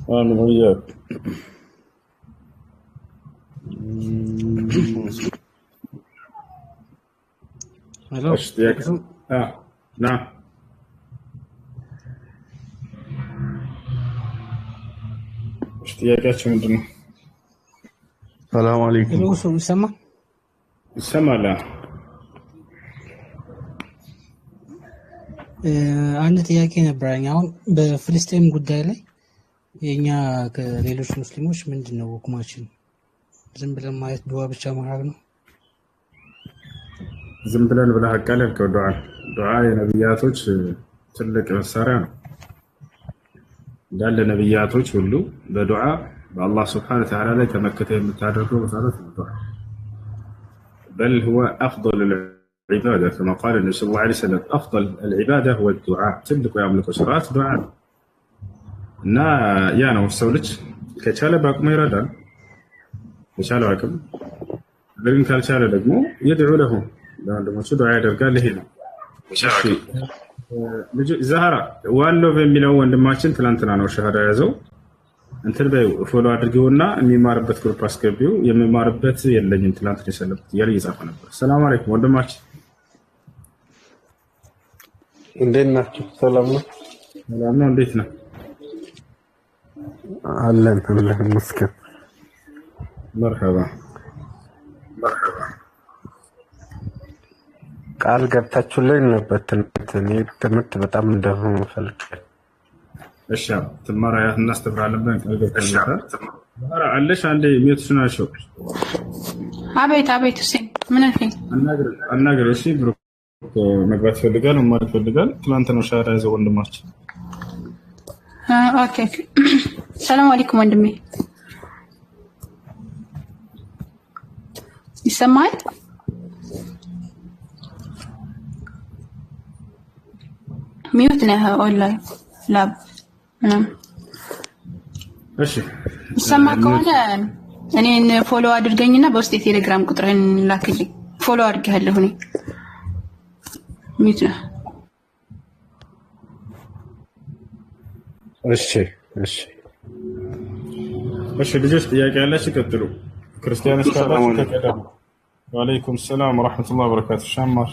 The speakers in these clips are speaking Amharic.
آمين وإياك. الو اشتياق. نعم. اشتياقاتك ምንድን ነው? ሰላም አለይኩም። الو شو يسمى ይሰማል? አንድ ጥያቄ ነበረኝ። አሁን በፍልስጤም ጉዳይ ላይ የኛ ከሌሎች ሙስሊሞች ምንድነው ሁክማችን? ዝም ብለን ማየት ዱዓ ብቻ ማድረግ ነው? ዝም ብለን ብለህ አቃለልከው። ዱዓ የነብያቶች ትልቅ መሳሪያ ነው። እንዳለ ነብያቶች ሁሉ በዱዓ በአላህ ስብሐነሁ ወተዓላ ላይ ተመክተህ የምታደርገው መሰረት ነው ዱዓ። بل هو أفضل العبادة كما قال النبي صلى الله عليه وسلم أفضل العبادة هو الدعاء. تملك ويملك صلاة دعاء እና ያ ነው ሰው ልጅ ከቻለ በአቅሙ ይረዳል፣ ከቻለ አቅም ግን ካልቻለ ደግሞ يدعو له ለወንድሞቹ ዱዓ ያደርጋል። ይሄ ነው ልጅ ዛህራ ዋሎ በሚለው ወንድማችን ትላንትና ነው ሸሃዳ ያዘው። እንትን በይው ፎሎ አድርገውና የሚማርበት ግሩፕ አስገቢው። የሚማርበት የለኝም ትላንት የሰለበት እያለ እየጻፈ ነበር። ሰላም አለይኩም ወንድማችን፣ እንዴት ናችሁ? ሰላም ነው? ሰላም ነው። እንዴት ነው? አለን አላህ ይመስገን። መርሐባ። ቃል ገብታችሁልኝ ነበር ትምህርት በጣም እንደሆነ ፈልግ። እሺ ትማራ እናስተምራለን ብለን ቃል ገብተናል። ትማራ አለሽ አንዴ ሚዩትሽ ናቸው። አቤት እሺ ምን አልከኝ? አናግር። እሺ ግሩፕ መግባት ፈልጋል ማለት ፈልጋል። ትላንት ነው ሻራ ያዘው ወንድማችን። ኦኬ ሰላም አለይኩም ወንድሜ፣ ይሰማል? ሚዩት ነህ ኦንላይን ላብ ምናምን። እሺ ይሰማ ከሆነ እኔን ፎሎ አድርገኝና በውስጥ የቴሌግራም ቁጥርህን ላክልኝ። ፎሎ አድርጌሃለሁ እኔ። ሚዩት ነህ። እሺ ልጆች ጥያቄ ያላችሁ ቀጥሉ። ክርስቲያኖች ካላችሁ ተቀደሙ። ወአለይኩም ሰላም ወራህመቱላሂ ወበረካቱ። ሻማር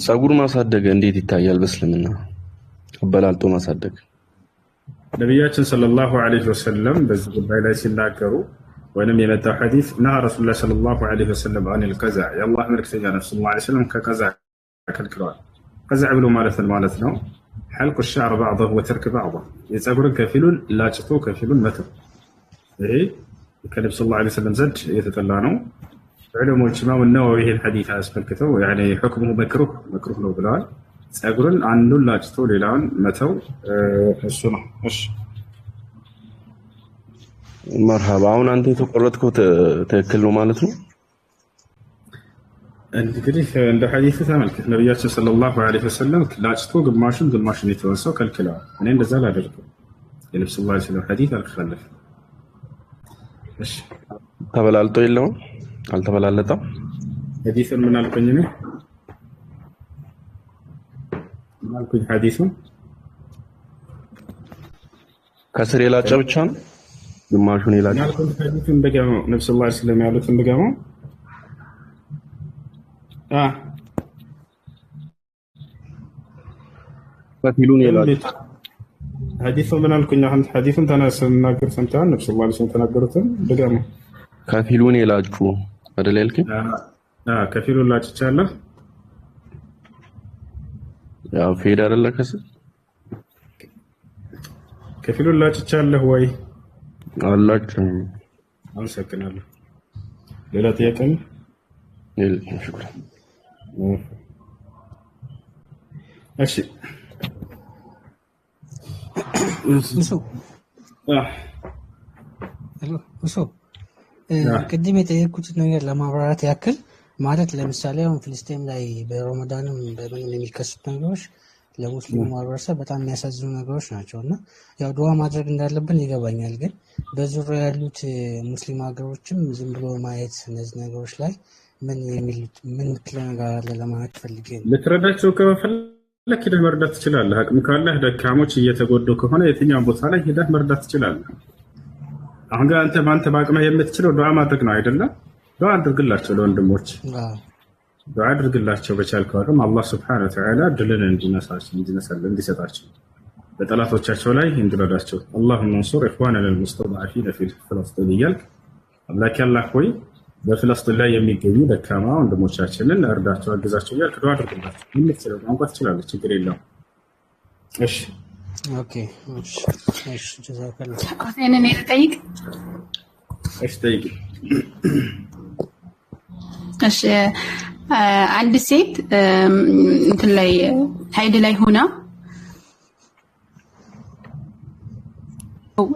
ጸጉር ማሳደግ እንዴት ይታያል በእስልምና? አበላልጦ ማሳደግ ነቢያችን ሰለላሁ ዐለይሂ ወሰለም በዚህ ጉዳይ ላይ ሲናገሩ ወይንም የመጣው ሐዲስ ነሃ ረሱሉላህ ሰለላሁ ዐለይሂ ወሰለም አኒል ቀዛ፣ የአላህ መልእክተኛ ነብዩ ሰለላሁ ዐለይሂ ወሰለም ከቀዛ ከልክለዋል። ቀዛ ብሎ ማለት ነው ሐልቁ الشعر بعضه وترك بعضه፣ የጸጉርን ከፊሉን ላጭቶ ከፊሉን መተው። ይሄ ከነብዩ ሰለላሁ ዐለይሂ ወሰለም ዘንድ የተጠላ ነው። ዑለሞች ኢማም ነወዊ ይሄን ሐዲስ አስመልክተው ያኔ ሁክሙ መክሩህ ነው ብለዋል። ጸጉርን አንዱን ላጭቶ ሌላውን መተው እሱ ነው። እሺ መርሐባ። አሁን አንተ የተቆረጥከው ትክክል ነው ማለት ነው? እንግዲህ እንደ ሐዲሱ ተመልከት። ነብያችን ሰለላሁ ዐለይሂ ወሰለም ላጭቶ ግማሹን የተወሰው ከልክለዋል። እኔ እንደዛ ላደርገው የነብዩ ሰለላሁ ዐለይሂ ወሰለም ሐዲስ አልተላለፈም። እሺ ተበላልጦ የለውም? አልተበላለጠም? ሐዲሱን ምን አልኩኝ ነው? ምን አልኩኝ? ሐዲሱን ከስር የላጨ ብቻ ነው ግማሹን የላጨ ሐዲሱን እንደገመው ነብዩ ሰለላሁ ዐለይሂ ወሰለም ያሉት እንደገመው ከፊሉን የላጨ ሐዲሱን ምን አልኩኝ? አሁን ሐዲሱን ተናገር ሰምተሃል? ነብዩ ሰለላሁ ዐለይሂ ወሰለም ተናገሩትን እንደገመው ከፊሉን የላጩ አይደል ያልከኝ? ከፊሉን ላጭቻለሁ። ያው ፌድ አይደለ ከስር ከፊሉን ላጭቻለሁ ወይ? አላጭም። አመሰግናለሁ። ሌላ ጥያቄ ነው? የለም። ሽኩራን። እሺ እሱ ቅድም የጠየኩትን ነገር ለማብራራት ያክል ማለት ለምሳሌ አሁን ፍልስጤም ላይ በረመዳንም በምንም የሚከሰቱ ነገሮች ለሙስሊሙ ማህበረሰብ በጣም የሚያሳዝኑ ነገሮች ናቸው እና ያው ዱዓ ማድረግ እንዳለብን ይገባኛል። ግን በዙሪያ ያሉት ሙስሊም ሀገሮችም ዝም ብሎ ማየት እነዚህ ነገሮች ላይ ምን ምትለው ነገር አለ ለማለት ፈልጌ ነው። ልትረዳቸው ከፈለግ ከፈለክ ሄደህ መርዳት ትችላለህ። አቅም ካለህ ደካሞች እየተጎዱ ከሆነ የትኛውን ቦታ ላይ ሄደህ መርዳት ትችላለህ። አሁን ግን አንተ በአንተ በአቅምህ የምትችለው ዱዓ ማድረግ ነው አይደለም? ዱዓ አድርግላቸው ለወንድሞች፣ ዱዓ አድርግላቸው በቻልከው አቅም አላህ ስብሐነሁ ወተዓላ ድልን እንዲሰጣቸው በጠላቶቻቸው ላይ እንዲረዳቸው። አላሁመ አንሱር ኢኽዋነና አልሙስተድዐፊነ ፊ ፍለስጢን እያልክ አምላኬ አላህ ሆይ በፍለስጢን ላይ የሚገኙ ደካማ ወንድሞቻችንን እርዳቸው፣ አግዛቸው እያልክ ዱዓ አድርግላቸው። የምትችለው ቋንቋ ትችላለህ፣ ችግር የለውም። እሺ ኦኬ እሺ ጀዛከላ እኔ ልጠይቅ። እሺ ጠይቂ። እሺ አንድ ሴት እንትን ላይ ሀይድ ላይ ሆና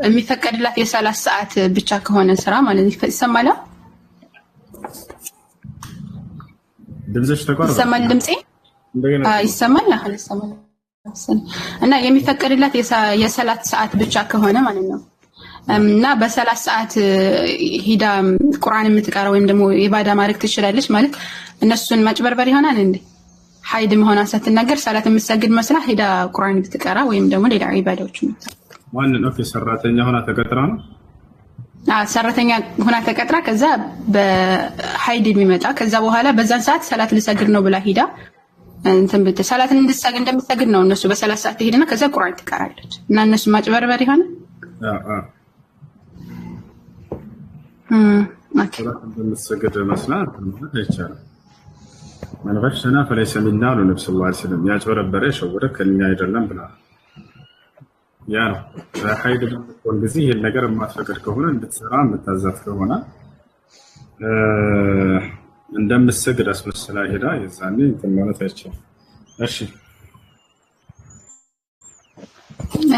የሚፈቀድላት የ30 ሰዓት ብቻ ከሆነ ስራ ማለት ይሰማል? ድምፅሽ ተቋረጠ። ይሰማል? ድምጼ ይሰማል? አልሰማም። እና የሚፈቀድላት የ30 ሰዓት ብቻ ከሆነ ማለት ነው እና በ30 ሰዓት ሂዳ ቁርአን የምትቀራ ወይም ደግሞ ኢባዳ ማድረግ ትችላለች ማለት እነሱን ማጭበርበር ይሆናል እንዴ? ሀይድ መሆኗ ሳትናገር ሰላት የምትሰግድ መስላ ሂዳ ቁርአን ብትቀራ ወይም ደግሞ ሌላ ኢባዳዎች ማንን? ኦኬ ሰራተኛ ሆና ተቀጥራ ነው? ሰራተኛ ሆና ተቀጥራ ከዛ በሀይድ የሚመጣ ከዛ በኋላ በዛን ሰዓት ሰላት ልሰግድ ነው ብላ ሂዳ እንትን ሰላትን እንድትሰግድ እንደምትሰግድ ነው እነሱ በ30 ሰዓት ትሄድና ከዛ ቁርአን ትቀራለች እና እነሱ ማጭበርበር ይሆናል? እንደምትሰግድ መስላ አይቻልም። መን ገሸና ፈለይሰ ሚና አሉ ነብዩ ሰለላሁ ዐለይሂ ወሰለም። ያጭበረበረ የሸወደ ከእኛ አይደለም ብለዋል። ያ ነው በሀይድ በምትሆን ጊዜ ይህን ነገር የማትፈቅድ ከሆነ እንድትሰራ የምታዛት ከሆነ እንደምትሰግድ አስመስላ ሄዳ የዛኔ እንትን ማለት አይቻልም። እሺ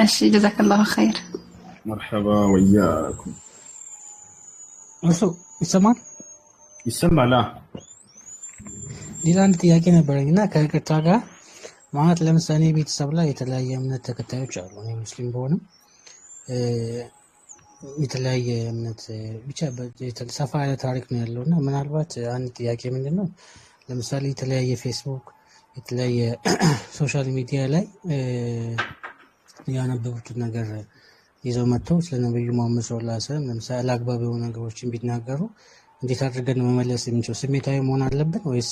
እሺ ጀዛከላሁ ኸይር። መርሐባ ወያኩም። እሱ ይሰማል? ይሰማል። ሌላ አንድ ጥያቄ ነበረኝ እና ከይቅርታ ጋር ማለት ለምሳሌ ቤተሰብ ላይ የተለያየ እምነት ተከታዮች አሉ። እኔ ሙስሊም በሆንም የተለያየ እምነት ብቻ ሰፋ ያለ ታሪክ ነው ያለው እና ምናልባት አንድ ጥያቄ ምንድን ነው ለምሳሌ የተለያየ ፌስቡክ የተለያየ ሶሻል ሚዲያ ላይ ያነበቡትን ነገር ይዘው መጥተው ስለ ነብዩ መሐመድ ሰለላሁ ዐለይሂ ወሰለም ለምሳሌ አላግባብ የሆኑ ነገሮችን ቢናገሩ እንዴት አድርገን መመለስ የምንችለው? ስሜታዊ መሆን አለብን ወይስ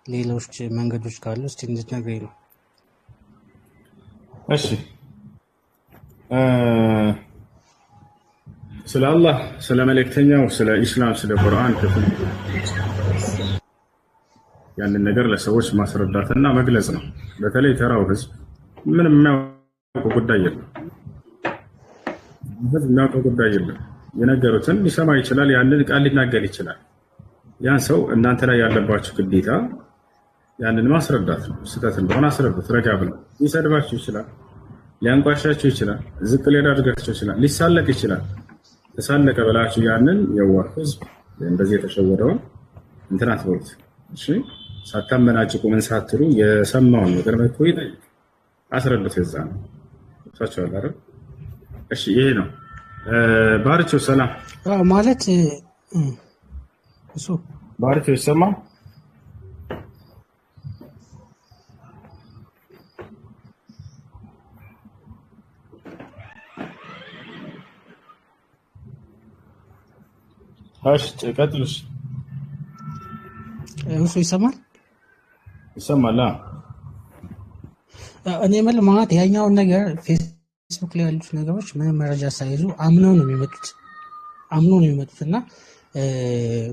ሌሎች መንገዶች ካሉ እስቲ እንድትነግረኝ ነው። እሺ ስለ አላህ ስለ መልእክተኛው ስለ ኢስላም ስለ ቁርአን ክፍል ያንን ነገር ለሰዎች ማስረዳትና መግለጽ ነው። በተለይ ተራው ህዝብ ምንም የሚያውቀው ጉዳይ የለም። ህዝብ የሚያውቀው ጉዳይ የለም። የነገሩትን ሊሰማ ይችላል፣ ያንን ቃል ሊናገር ይችላል። ያን ሰው እናንተ ላይ ያለባችሁ ግዴታ ያንን ማስረዳት ነው። ስህተት እንደሆነ አስረዱት። ረጋ ብለው ሊሰድባችሁ ይችላል፣ ሊያንቋሻችሁ ይችላል፣ ዝቅ ሊያደርጋችሁ ይችላል፣ ሊሳለቅ ይችላል። ተሳለቀ ብላችሁ ያንን የዋህ ህዝብ እንደዚህ የተሸወደውን እንትን አትበሉት። እሺ ሳታመናጭቁ ምን ሳትሉ የሰማውን ነገር መጥቶ ይጠይቅ፣ አስረዱት። የዛ ነው ሳቸዋል አይደል? እሺ ይሄ ነው ባርቾ ሰላም ማለት እሱ ባርቾ ይሰማል? እሺ ቀጥሉሽ። እሱ ይሰማል? ይሰማል። እኔ የምልህ ማለት ያኛውን ነገር ፌስቡክ ላይ ያሉት ነገሮች ምንም መረጃ ሳይዙ አምነው ነው የሚመጡት እና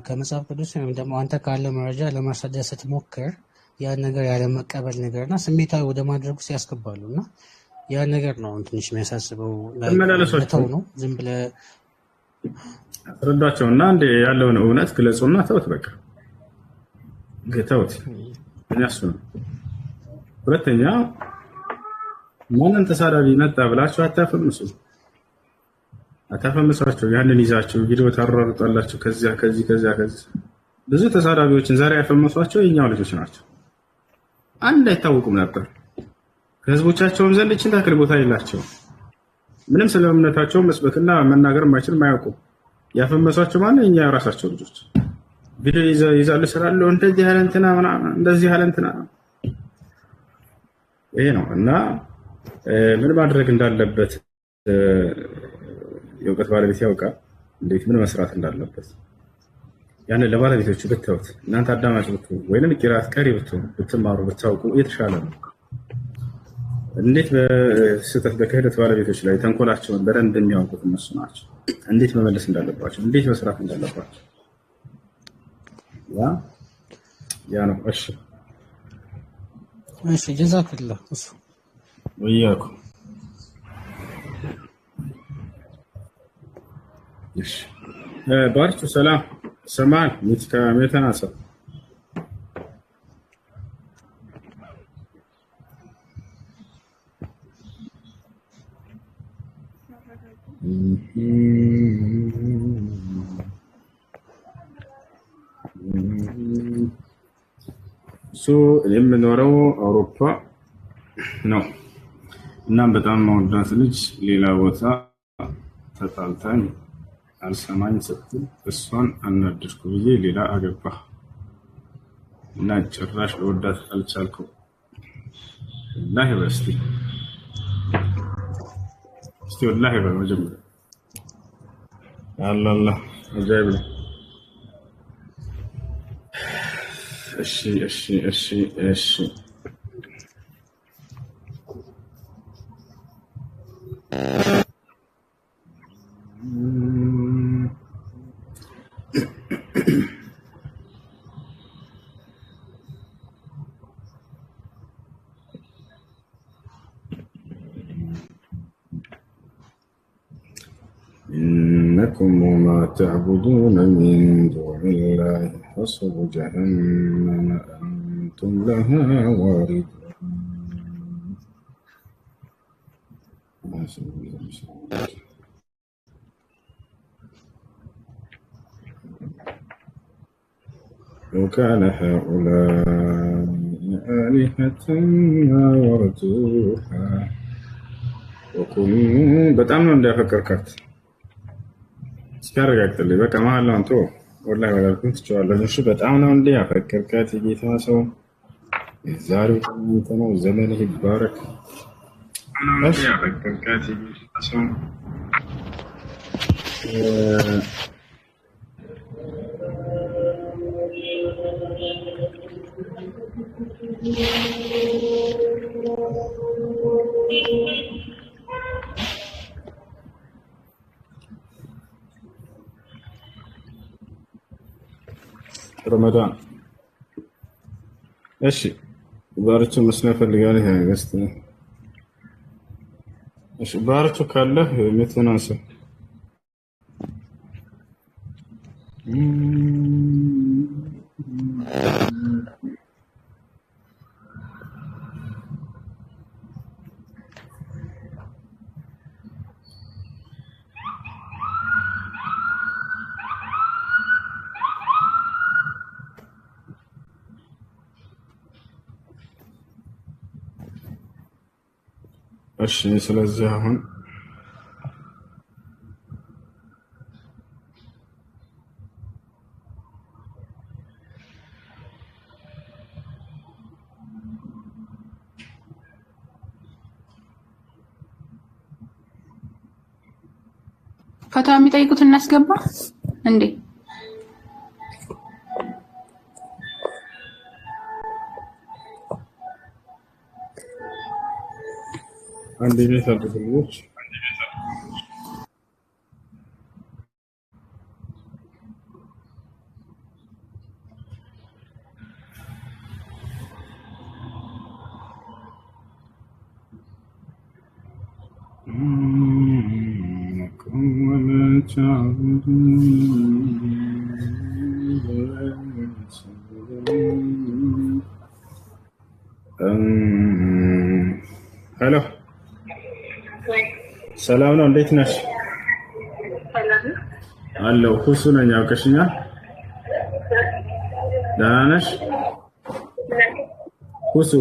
ከመጽሐፍ ቅዱስ ወይም ደግሞ አንተ ካለ መረጃ ለማስረዳት ስትሞክር ያን ነገር ያለመቀበል ነገር እና ስሜታዊ ወደ ማድረጉ ሲያስገባሉ እና ያን ነገር ነው ትንሽ የሚያሳስበው። ተው ነው ዝም ብለህ አስረዳቸውና እንደ ያለውን እውነት ግለጹና ተውት። በቃ ተውት። እኛሱ ነው። ሁለተኛ ማንን ተሳዳቢ መጣ ብላችሁ አታፈምሷቸው። ያንን ይዛችሁ ቪዲዮ ታሯሩጣላችሁ። ከዚያ ከዚህ ብዙ ተሳዳቢዎችን ዛሬ ያፈመሷቸው የኛው ልጆች ናቸው። አንድ አይታወቁም ነበር። ከህዝቦቻቸውም ዘንድ እችን ታክል ቦታ የላቸውም። ምንም ስለ እምነታቸው መስበክና መናገር የማይችል ማያውቁ ያፈመሷቸው ማለት እኛ የራሳቸው ልጆች ቪዲዮ ይዛሉ ስላለው እንደዚህ ያለ እንትና ምናምን እንደዚህ ያለ እንትና ይሄ ነው እና ምን ማድረግ እንዳለበት የእውቀት ባለቤት ያውቃል። እንዴት ምን መስራት እንዳለበት ያንን ለባለቤቶቹ ብትተውት እናንተ አዳማጭ ብትሆኑ ወይንም ቂራት ቀሪ ብትሆኑ ብትማሩ ብታውቁ የተሻለ ነው። እንዴት በስህተት በክህደት ባለቤቶች ላይ ተንኮላቸውን በደንብ የሚያውቁት እነሱ ናቸው። እንዴት መመለስ እንዳለባቸው፣ እንዴት መስራት እንዳለባቸው ያ ነው። እሺ ጀዛከላህ እሱ ወያኩም። እሺ ባርቹ ሰላም ሰማን ሚትካ መተናሰ የምኖረው አውሮፓ ነው። እናም በጣም መወዳት ልጅ ሌላ ቦታ ተጣልታኝ አልሰማኝ ስትል እሷን አናደድኩ ብዬ ሌላ አገባ እና ጭራሽ ወዳት አልቻልኩም። ወላሂ በስቲ ወላሂ በመጀመሪያ አላህ አጃይብ ነው። እሺ إنكم وما تعبدون من دون الله حصب جهنم أنتم لها واردون. لو كان هؤلاء آلهة ما وردوها وكل በጣም ነው እንዳፈቀርካት እስካረጋግጥልኝ በቃ መሀላውን አንተ ወላሂ ወላልኩኝ ትችዋለህ። እሺ በጣም ነው እንዴ ያፈቀርካት የጌታ ሰው የዛሬው ቀን ነው። ዘመንህ ይባረክ። እሺ ያፈቀርካት የጌታ ሰው رمضان ايش بارتو مسنا ፈልጋለህ ያገስተ እሺ ባርቱ ካለህ ምትናሰ እሺ ስለዚህ አሁን ፈታ የሚጠይቁት እናስገባ እንዴ? አንድ ቤት አድርጉልኝ። ሄሎ ሰላም ነው፣ እንዴት ነሽ? አለው ሁሱ ነኝ። አውቀሽኛል? ደህና ነሽ?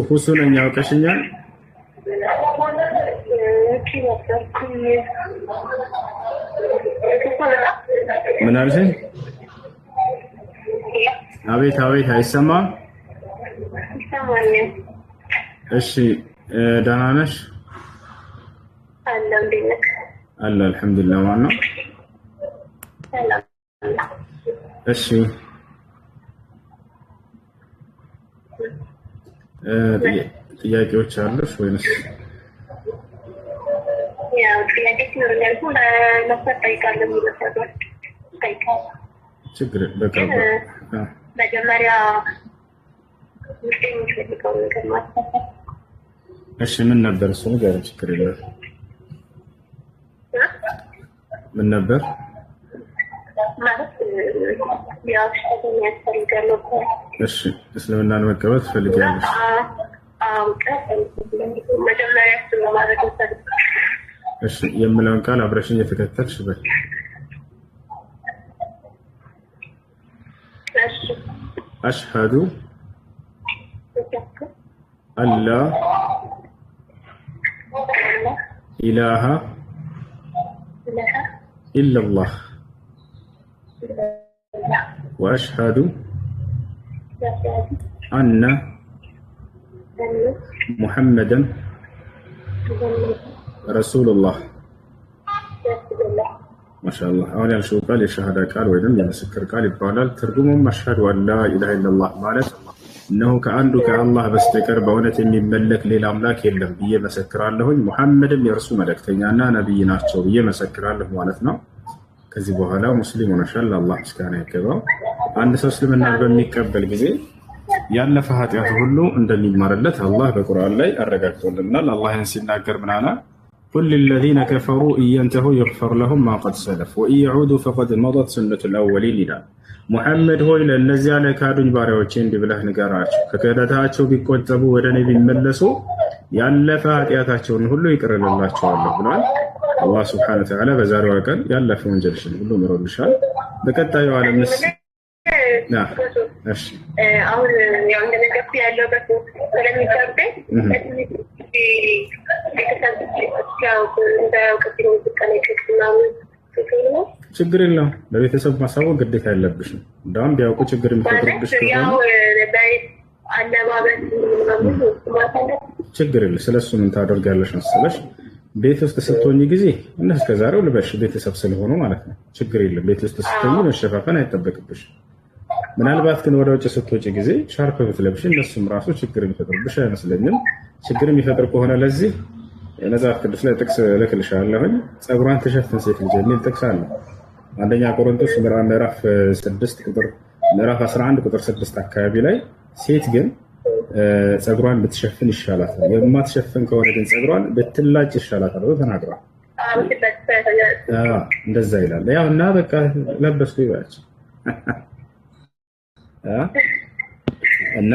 ሁሱ ነኝ። አውቀሽኛል? ምን አልሽኝ? አቤት አይሰማም? እሺ ደህና ነሽ? አለ አልሐምዱሊላህ። ማን ነው? እሺ ጥያቄዎች አሉሽ ወይንስ? ያው ጥያቄ ሲኖርኛል ለመስጠት ጠይቃለሁ የሚለፈው ችግር በቃ መጀመሪያ ውስጥ የሚፈልገው ነገር ማለት ነው። እሺ ምን ነበር እሱ? ንገረኝ። ችግር የለም። ምን ነበር ማለት ያው ሽታው የሚያስፈልገው ነው። እሺ እስልምናን መቀበል ትፈልጊያለሽ? መጀመሪያ እሱን ማድረግ ነው። እሺ የምለውን ቃል አብረሽኝ እየተከተልሽ በል። أشهد أن لا إله إلا الله وأشهد أن محمدا رسول الله ማሻአላህ። አሁን ያልሽው ቃል የሸሃዳ ቃል ወይንም የምስክር ቃል ይባላል። ትርጉሙም አሽሀዱ አን ላ ኢላሀ ኢለላህ ማለት እነሆ ከአንዱ ከአላህ በስተቀር በእውነት የሚመለክ ሌላ አምላክ የለም ብዬ መሰክራለሁኝ፣ ሙሐመድም የእርሱ መልእክተኛና ነቢይ ናቸው ብዬ መሰክራለሁ ማለት ነው። ከዚህ በኋላ ሙስሊም ሆነሻል። አላህ ምስጋና ይገባው። አንድ ሰው እስልምናን በሚቀበል ጊዜ ያለፈ ኃጢአቱ ሁሉ እንደሚማርለት አላህ በቁርአን ላይ አረጋግጦልናል። አላህ ያን ሲናገር ምን አለ? قل للذين كفروا إن ينتهوا يغفر لهم ما قد سلف وإن يعودوا فقد مضت سنة الأولين ይላል። ሙሐመድ ሆይ ለእነዚያ ለካዱኝ ባሪያዎቼ እንዲህ ብለህ ንገራቸው፣ ከክህደታቸው ቢቆጠቡ ወደ እኔ ቢመለሱ ያለፈ ኃጢአታቸውን ሁሉ ይቅርልላቸዋለሁ ብሏል አላህ ሱብሓነሁ ወተዓላ። በዛሬዋ ቀን ያለፈ ወንጀልሽን ሁሉ ምሮልሻል። በቀጣዩ ዓለምስ እሺ አሁን ያው እንደነገርኩ ያለበት ስለሚቀርበኝ ችግር የለውም። ለቤተሰብ ማሳወቅ ግዴታ የለብሽም። እንዳውም ቢያውቁ ችግር የሚፈጥሩብሽ ከሆነ ችግር የለም። ስለሱ ምን ታደርጋለሽ መሰለሽ? ቤት ውስጥ ስትሆኚ ጊዜ እና እስከዛሬው ልበሽ ቤተሰብ ስለሆኑ ማለት ነው። ችግር የለም። ቤት ውስጥ ስትሆኚ መሸፋፈን አይጠበቅብሽ። ምናልባት ግን ወደ ውጭ ስትወጪ ጊዜ ሻርፕ ብትለብሽ እነሱም ራሱ ችግር የሚፈጥሩብሽ አይመስለኝም። ችግር የሚፈጥር ከሆነ ለዚህ መጽሐፍ ቅዱስ ላይ ጥቅስ እልክልሻለሁኝ። ፀጉሯን ትሸፍን ሴት ልጅ የሚል ጥቅስ አለ። አንደኛ ቆሮንቶስ ምዕራፍ 6 ቁጥር ምዕራፍ 11 ቁጥር 6 አካባቢ ላይ ሴት ግን ፀጉሯን ብትሸፍን ይሻላታል፣ የማትሸፍን ከሆነ ግን ፀጉሯን ብትላጭ ይሻላታል ብሎ ተናግሯል። እንደዛ ይላል። ያው እና በቃ ለበስኩ ይባላል እና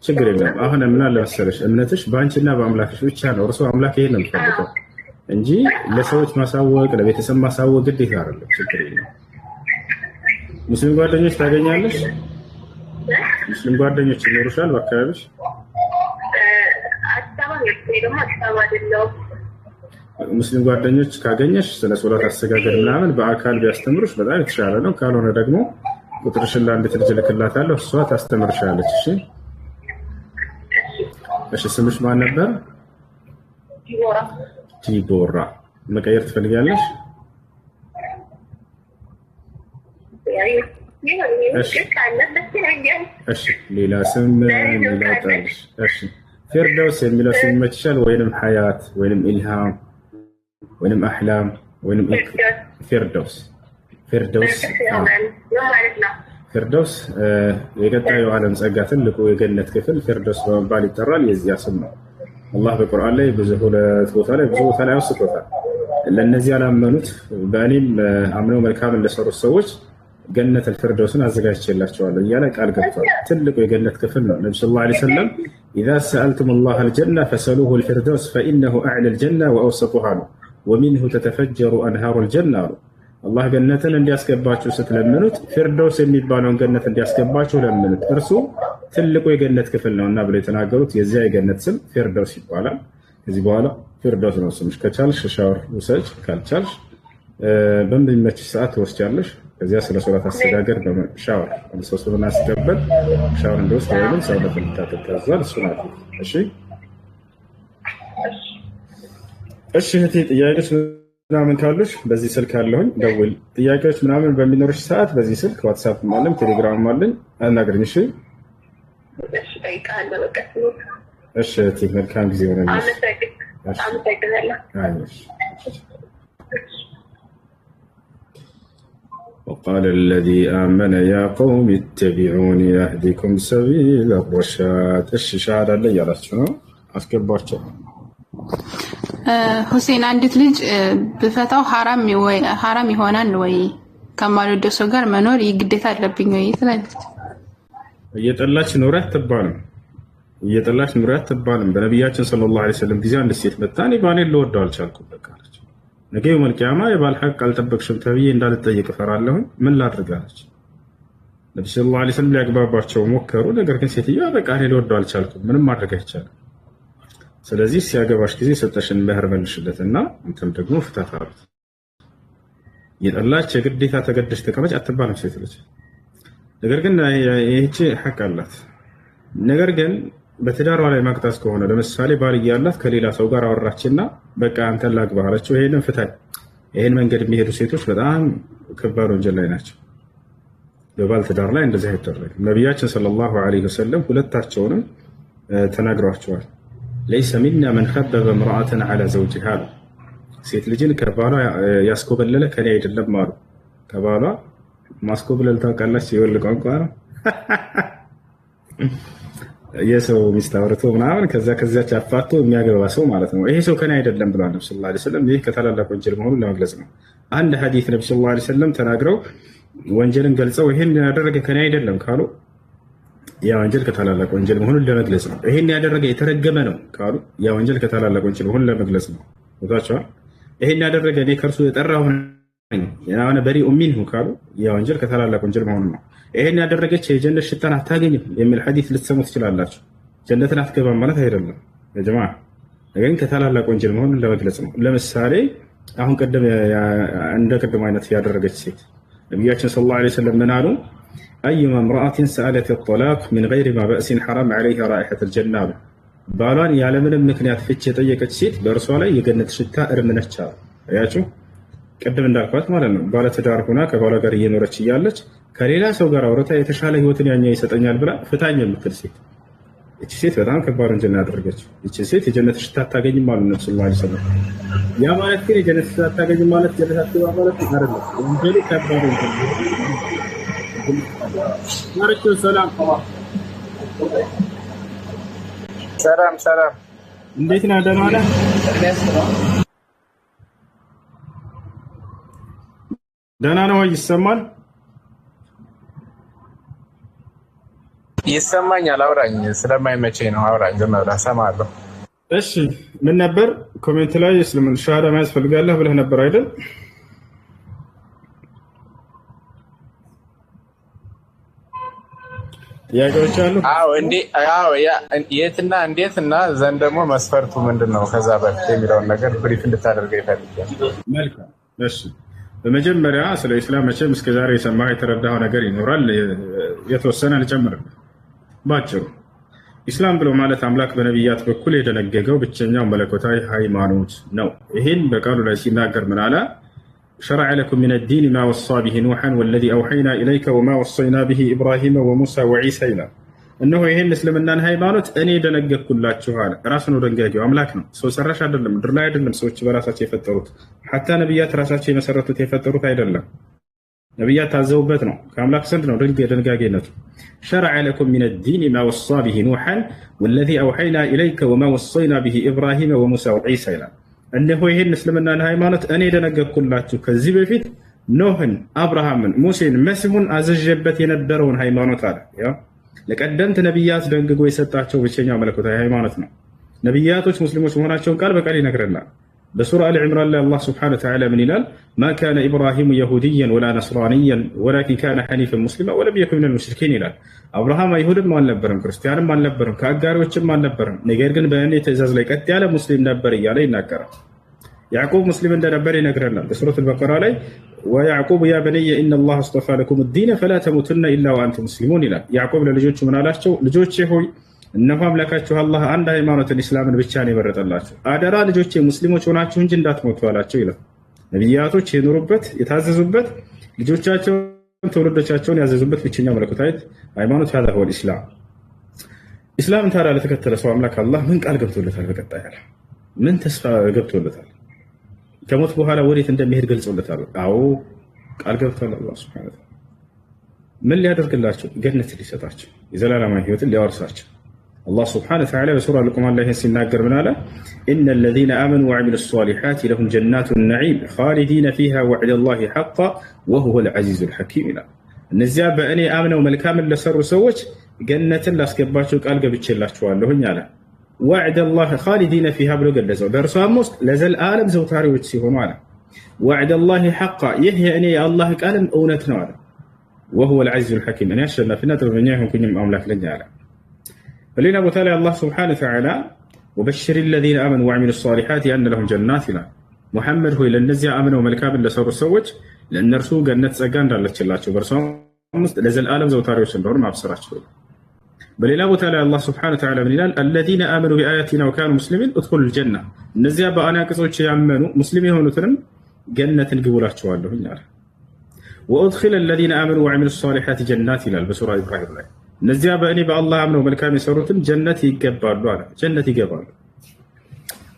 ችግር የለም። አሁን ምን አለ መሰለሽ እምነትሽ በአንቺና በአምላክሽ ብቻ ነው። እርሱ አምላክ ይሄን ነው የሚፈልገው እንጂ ለሰዎች ማሳወቅ ለቤተሰብ ማሳወቅ ግዴታ አይደለም። ችግር የለም። ሙስሊም ጓደኞች ታገኛለሽ? ሙስሊም ጓደኞች ይኖሩሻል በአካባቢሽ? ሙስሊም ጓደኞች ካገኘሽ ስለ ሶላት አሰጋገድ ምናምን በአካል ቢያስተምሩሽ በጣም የተሻለ ነው። ካልሆነ ደግሞ ቁጥርሽን ለአንዲት ልጅ እልክላታለሁ፣ እሷ ታስተምርሻለች። እሺ እሺ። ስምሽ ማን ነበር? ዲቦራ። መቀየር ትፈልጊያለሽ? እሺ ሌላ ስም ሌላ ጣልሽ። እሺ ፊርደውስ የሚለው ስም ይመችሻል? ወይንም ሐያት ወይንም ኢልሃም ወይንም አህላም ወይንም ፊርደውስ? ፊርደውስ የቀጣዩ ዓለም ጸጋ ትልቁ የገነት ክፍል ፊርደውስ በመባል ይጠራል። የዚያ ስም ነው። አላህ በቁርአን ላይ ብዙ ቦታ ላይ አውስቶታል። ለእነዚህ ያላመኑት በእኔም አምነው መልካም እንደሰሩት ሰዎች ገነት አልፊርደውስን አዘጋጅቼላቸዋለሁ እያለ ቃል ገብቷል። ትልቁ የገነት ክፍል ነው። ነብዩ ሰለላሁ ዐለይሂ ወሰለም ኢዛ ሰአልቱም አላህ አልጀና ፈሰሉሁ አልፊርደውስ ፈኢነሁ አዕላ አልጀና ወአውሰጡሃ ነው ወሚንሁ ተተፈጀሩ አንሃሩ አልጀና አሉ። አላህ ገነትን እንዲያስገባችሁ ስትለምኑት ፊርደውስ የሚባለውን ገነት እንዲያስገባችሁ ለምኑት፣ እርሱ ትልቁ የገነት ክፍል ነውና ብለው የተናገሩት የዚያ የገነት ስም ፊርደውስ ይባላል። ከዚህ በኋላ ፊርደውስ ነው ስምሽ። ከቻልሽ ሻወር ውሰጅ፣ ካልቻልሽ በሚመችሽ ሰዓት ትወስጃለሽ። ከዚያ ስለ ሶላት አስተጋገር በሻወር ሰው ስለሆነ አስገበል ሻወር እንደወስድ ወይም ሰውነት እንድታጠብ ታዟል። እሱ ነው። እሺ እሺ እህቴ ጥያቄዎች ምናምን ካሉሽ በዚህ ስልክ አለሁኝ፣ ደውል። ጥያቄዎች ምናምን በሚኖርሽ ሰዓት በዚህ ስልክ ዋትስአፕ አለኝ፣ ቴሌግራም አለኝ፣ አናግሪኝ። እሺ እሺ እህቴ መልካም ጊዜ ሆነልሽ። وقال الذي آمن يا قوم اتبعوني أهدكم سبيل الرشاد الشهاد اللي يرسونه أسكبرته ሁሴን አንዲት ልጅ በፈታው ሐራም ይሆናል ወይ ከማልወደው ሰው ጋር መኖር ይግዴታ አለብኝ ወይ ትላለች። እየጠላች ኑር አትባልም። በነቢያችን ሰለላሁ ዐለይሂ ወሰለም ጊዜ አንድ ሴት መጣ እኔ ባሌን ልወደው አልቻልኩም በቃ አለች። ነገ የውመል ቂያማ የባል ሐቅ አልጠበቅሽም ተብዬ እንዳልጠየቅ እፈራለሁ፣ ምን ላድርግ አለች። ነብዩ ሰለላሁ ዐለይሂ ወሰለም ሊያግባባቸው ሞከሩ። ነገር ግን ሴትዮዋ በቃ እኔ ልወደው አልቻልኩም፣ ምንም ማድረግ አይቻልም። ስለዚህ ሲያገባሽ ጊዜ ሰጠሽን መህር መልሽለትና እንትን ደግሞ ፍታት አሉት። የጠላች የግዴታ ተገደሽ ተቀመጭ አትባልም ሴት ልጅ። ነገር ግን ይህቺ ሐቅ አላት። ነገር ግን በትዳሯ ላይ ማቅጣት ከሆነ ለምሳሌ ባል እያላት ከሌላ ሰው ጋር አወራችና በቃ አንተን ላግባህ አለችው፣ ይሄንን ፍታኝ። ይሄን መንገድ የሚሄዱ ሴቶች በጣም ከባድ ወንጀል ላይ ናቸው። በባል ትዳር ላይ እንደዚህ አይደረግም። ነቢያችን ሰለላሁ ዐለይሂ ወሰለም ሁለታቸውንም ተናግረዋቸዋል። ለይሰ ሚና መን ኸበበ ምርአተን ዐላ ዘውጅሃ፣ ሴት ልጅን ከባሏ ያስኮበለለ ከኔ አይደለም አሉ። ከባሏ ማስኮብለል ታውቃላችሁ? የወል ቋንቋ ነው። የሰው ሚስት አውርቶ ምናምን ከዛች አፋቶ የሚያገባ ሰው ማለት ነው። ይሄ ሰው ከኔ አይደለም ብሏል ነብዩ ሰለላሁ ዐለይሂ ወሰለም። ይህ ከታላላቅ ወንጀል መሆኑን ለመግለጽ ነው። አንድ ሐዲስ ነብዩ ሰለላሁ ዐለይሂ ወሰለም ተናግረው ወንጀልን ገልጸው ይሄን ያደረገ ከኔ አይደለም ካሉ ያ ወንጀል ከታላላቅ ወንጀል መሆኑን ለመግለጽ ነው። ይሄን ያደረገ የተረገመ ነው ካሉ ያ ወንጀል ከታላላቅ ወንጀል መሆኑን ለመግለጽ ነው። ወጣቻው ይሄን ያደረገ እኔ ከርሱ የጠራሁ ነኝ ያነ በሪኡ ሚንሁ ካሉ ያ ወንጀል ከታላላቅ ወንጀል መሆኑን ነው። ይሄን ያደረገች የጀነት ሽታን አታገኝም የሚል ሐዲስ ልትሰሙ ትችላላችሁ። ጀነትን አትገባም ማለት አይደለም የጀማዓ፣ ግን ከታላላቅ ወንጀል መሆኑን ለመግለጽ ነው። ለምሳሌ አሁን ቀደም እንደ ቀደም አይነት ያደረገች ሴት ነብያችን ሰለላሁ ዐለይሂ ወሰለም ምን አሉ? أيما امرأة سألت الطلاق من غير ما بأس حرام عليها رائحة الجنة، ባሏን ያለምንም ምክንያት ፍቺ የጠየቀች ሴት በእርሷ ላይ የገነት ሽታ እርም ነች። አያችሁ ቅድም እንዳልኳት ማለት ነው። ባለ ትዳር ሆና ከባሏ ጋር እየኖረች እያለች ከሌላ ሰው ጋር አውርታ የተሻለ ህይወትን ያኛ ይሰጠኛል ብላ ፍታኝ የምትል ሴት፣ እቺ ሴት በጣም ከባድ ወንጀል ያደረገችው። እቺ ሴት የጀነት ሽታ አታገኝም ማለት ነው ሰለላሁ ዐለይሂ ወሰለም። ያ ማለት ግን የጀነት ሽታ አታገኝም ማለት ጀነት አትገባ ማለት አይደለም። ወንጀሉ ከባድ ወንጀል ነው። ሰላም እንዴት ነህ? ደህና ነህ? ደህና ነው ወይ? ይሰማል? ይሰማኛል። አውራኝ ስለማይመቸኝ ነው። አውራኝ ዝም ብለህ እሰማለሁ። እሺ ምን ነበር ኮሜንት ላይ እስልምና ሻሃዳ መያዝ ፈልጋለህ ብለህ ነበር አይደል? ጥያቄዎች አሉ? አዎ የትና እንዴት እና ዘንድ ደግሞ መስፈርቱ ምንድን ነው? ከዛ በፊት የሚለውን ነገር ብሪፍ እንድታደርገው ይፈልጋል። መልካም እሺ። በመጀመሪያ ስለ ኢስላም መቼም እስከዛሬ የሰማህ የተረዳኸው ነገር ይኖራል። የተወሰነ ልጨምርልህ ባጭሩ። ኢስላም ብሎ ማለት አምላክ በነቢያት በኩል የደነገገው ብቸኛው መለኮታዊ ሃይማኖት ነው። ይህን በቃሉ ላይ ሲናገር ምን አለ? شرع لكم من الدين ما وصى به نوحا والذي أوحينا إليك وما وصينا به إبراهيم وموسى وعيسى إلى أنه يهين اسلمنا هايمانوت أني دنقك كلاتشو هذا راسنا دنقاقي وأملاكنا سو سرش عدلم درلا عدلم سوچ براساتي يفتروت حتى نبيات راساتي مسرتوت يفتروت عدلم نبيات تعزوبتنا كأملاك سندنا دنقاقي نتو شرع لكم من الدين ما وصى به نوحا والذي أوحينا إليك وما وصينا به إبراهيم وموسى وعيسى إلى እነሆ ይሄን እስልምናን ሃይማኖት እኔ ደነገርኩላችሁ ከዚህ በፊት ኖህን፣ አብርሃምን፣ ሙሴን፣ መሲሁን አዘዤበት የነበረውን ሃይማኖት አለ። ያ ለቀደምት ነብያት ደንግጎ የሰጣቸው ብቸኛው መለኮታዊ ሃይማኖት ነው። ነብያቶች ሙስሊሞች መሆናቸውን ቃል በቃል ይነግረናል። በሱራ አሊ ዕምራን ላይ አላህ ሱብሓነሁ ወተዓላ ምን ይላል? ማ ካነ ኢብራሂሙ የሁድያን ወላ ነስራንያን ወላኪን ካነ ሐኒፈን ሙስሊማ ወለም የኩን ሚነል ሙሽሪኪን ይላል። አብርሃም አይሁድም አልነበረም፣ ክርስቲያንም አልነበረም፣ ከአጋሪዎችም አልነበረም፣ ነገር ግን በእኔ ትእዛዝ ላይ ቀጥ ያለ ሙስሊም ነበር እያለ ይናገራል። ያዕቆብ ሙስሊም እንደነበር ይነግረናል በሱረቱ አልበቀራ ላይ ወያዕቆብ ያ በነየ ኢነ አላህ አስጠፋ ለኩም الدين فلا تموتن الا وانتم مسلمون ይላል። ያዕቆብ ለልጆቹ ምን አላቸው? ልጆቼ ሆይ እነሆ አምላካችሁ አላህ አንድ ሃይማኖትን እስላምን ብቻ ነው የመረጠላችሁ። አደራ ልጆቼ ሙስሊሞች ሆናችሁ እንጂ እንዳትሞቱ አላቸው ይላል። ነቢያቶች የኖሩበት የታዘዙበት ልጆቻቸውን ትውልዶቻቸውን ያዘዙበት ብቸኛው መለኮታዊ ሃይማኖት هذا هو الاسلام። ኢስላምን ታዲያ ለተከተለ ሰው አምላክ አላህ ምን ቃል ገብቶለታል? በቀጣይ ያለ ምን ተስፋ ገብቶለታል? ከሞት በኋላ ወዴት እንደሚሄድ ገልጾለታል። አዎ ቃል ገብቷል። አላህ ሱብሓነሁ ወተዓላ ምን ሊያደርግላቸው? ገነት ሊሰጣቸው፣ የዘላለማዊ ህይወትን ሊያወርሳቸው። አላህ ሱብሓነሁ ወተዓላ በሱራ ሉቅማን ላይ ሲናገር ምን አለ? ኢነ الذين آمنوا وعملوا الصالحات لهم جنات النعيم خالدين فيها وعد الله حقا وهو العزيز الحكيم ይላል። እነዚያ በእኔ አምነው መልካምን ለሰሩ ሰዎች ገነትን ላስገባቸው ቃል ገብቼላቸዋለሁኝ አለ። وعد الله خالدين فيها ብሎ ገለጸው። በእርሷም ውስጥ ለዘላለም ዘውታሪዎች ሲሆኑ አለ። وعد الله حقا ይህ የእኔ የአላህ ቃልም እውነት ነው አለ። وهو العزيز الحكيم እኔ አሸናፊና ጥበበኛ የሆንኩኝም አምላክ ነኝ አለ። በሌላ ቦታ ላይ አላህ ሱብሓነሁ ወተዓላ وبشر الذين آمنوا وعملوا الصالحات أن لهم جنات ይላል። ሙሐመድ ሆይ ለእነዚያ አምነው መልካምን ለሰሩ ሰዎች ለእነርሱ ገነት ጸጋ እንዳለችላቸው በእርሷም ውስጥ ለዘላለም ዘውታሪዎች እንደሆኑ ማብሰራቸው። በሌላ ቦታ ላይ አላህ ሱብሓነሁ ወተዓላ ምን ይላል? الذين آمنوا بآياتنا وكانوا مسلمين ادخلوا الجنة እነዚያ በአንቀጾች ያመኑ ሙስሊም የሆኑትንም ገነትን ግቡላቸዋለሁ ይላል። وأدخل الذين آمنوا وعملوا الصالحات جنات ይላል በሱራ ኢብራሂም ላይ እነዚያ በእኔ በአላህ አምነው መልካም የሰሩትም ጀነት ይገባሉ አለ። ጀነት ይገባሉ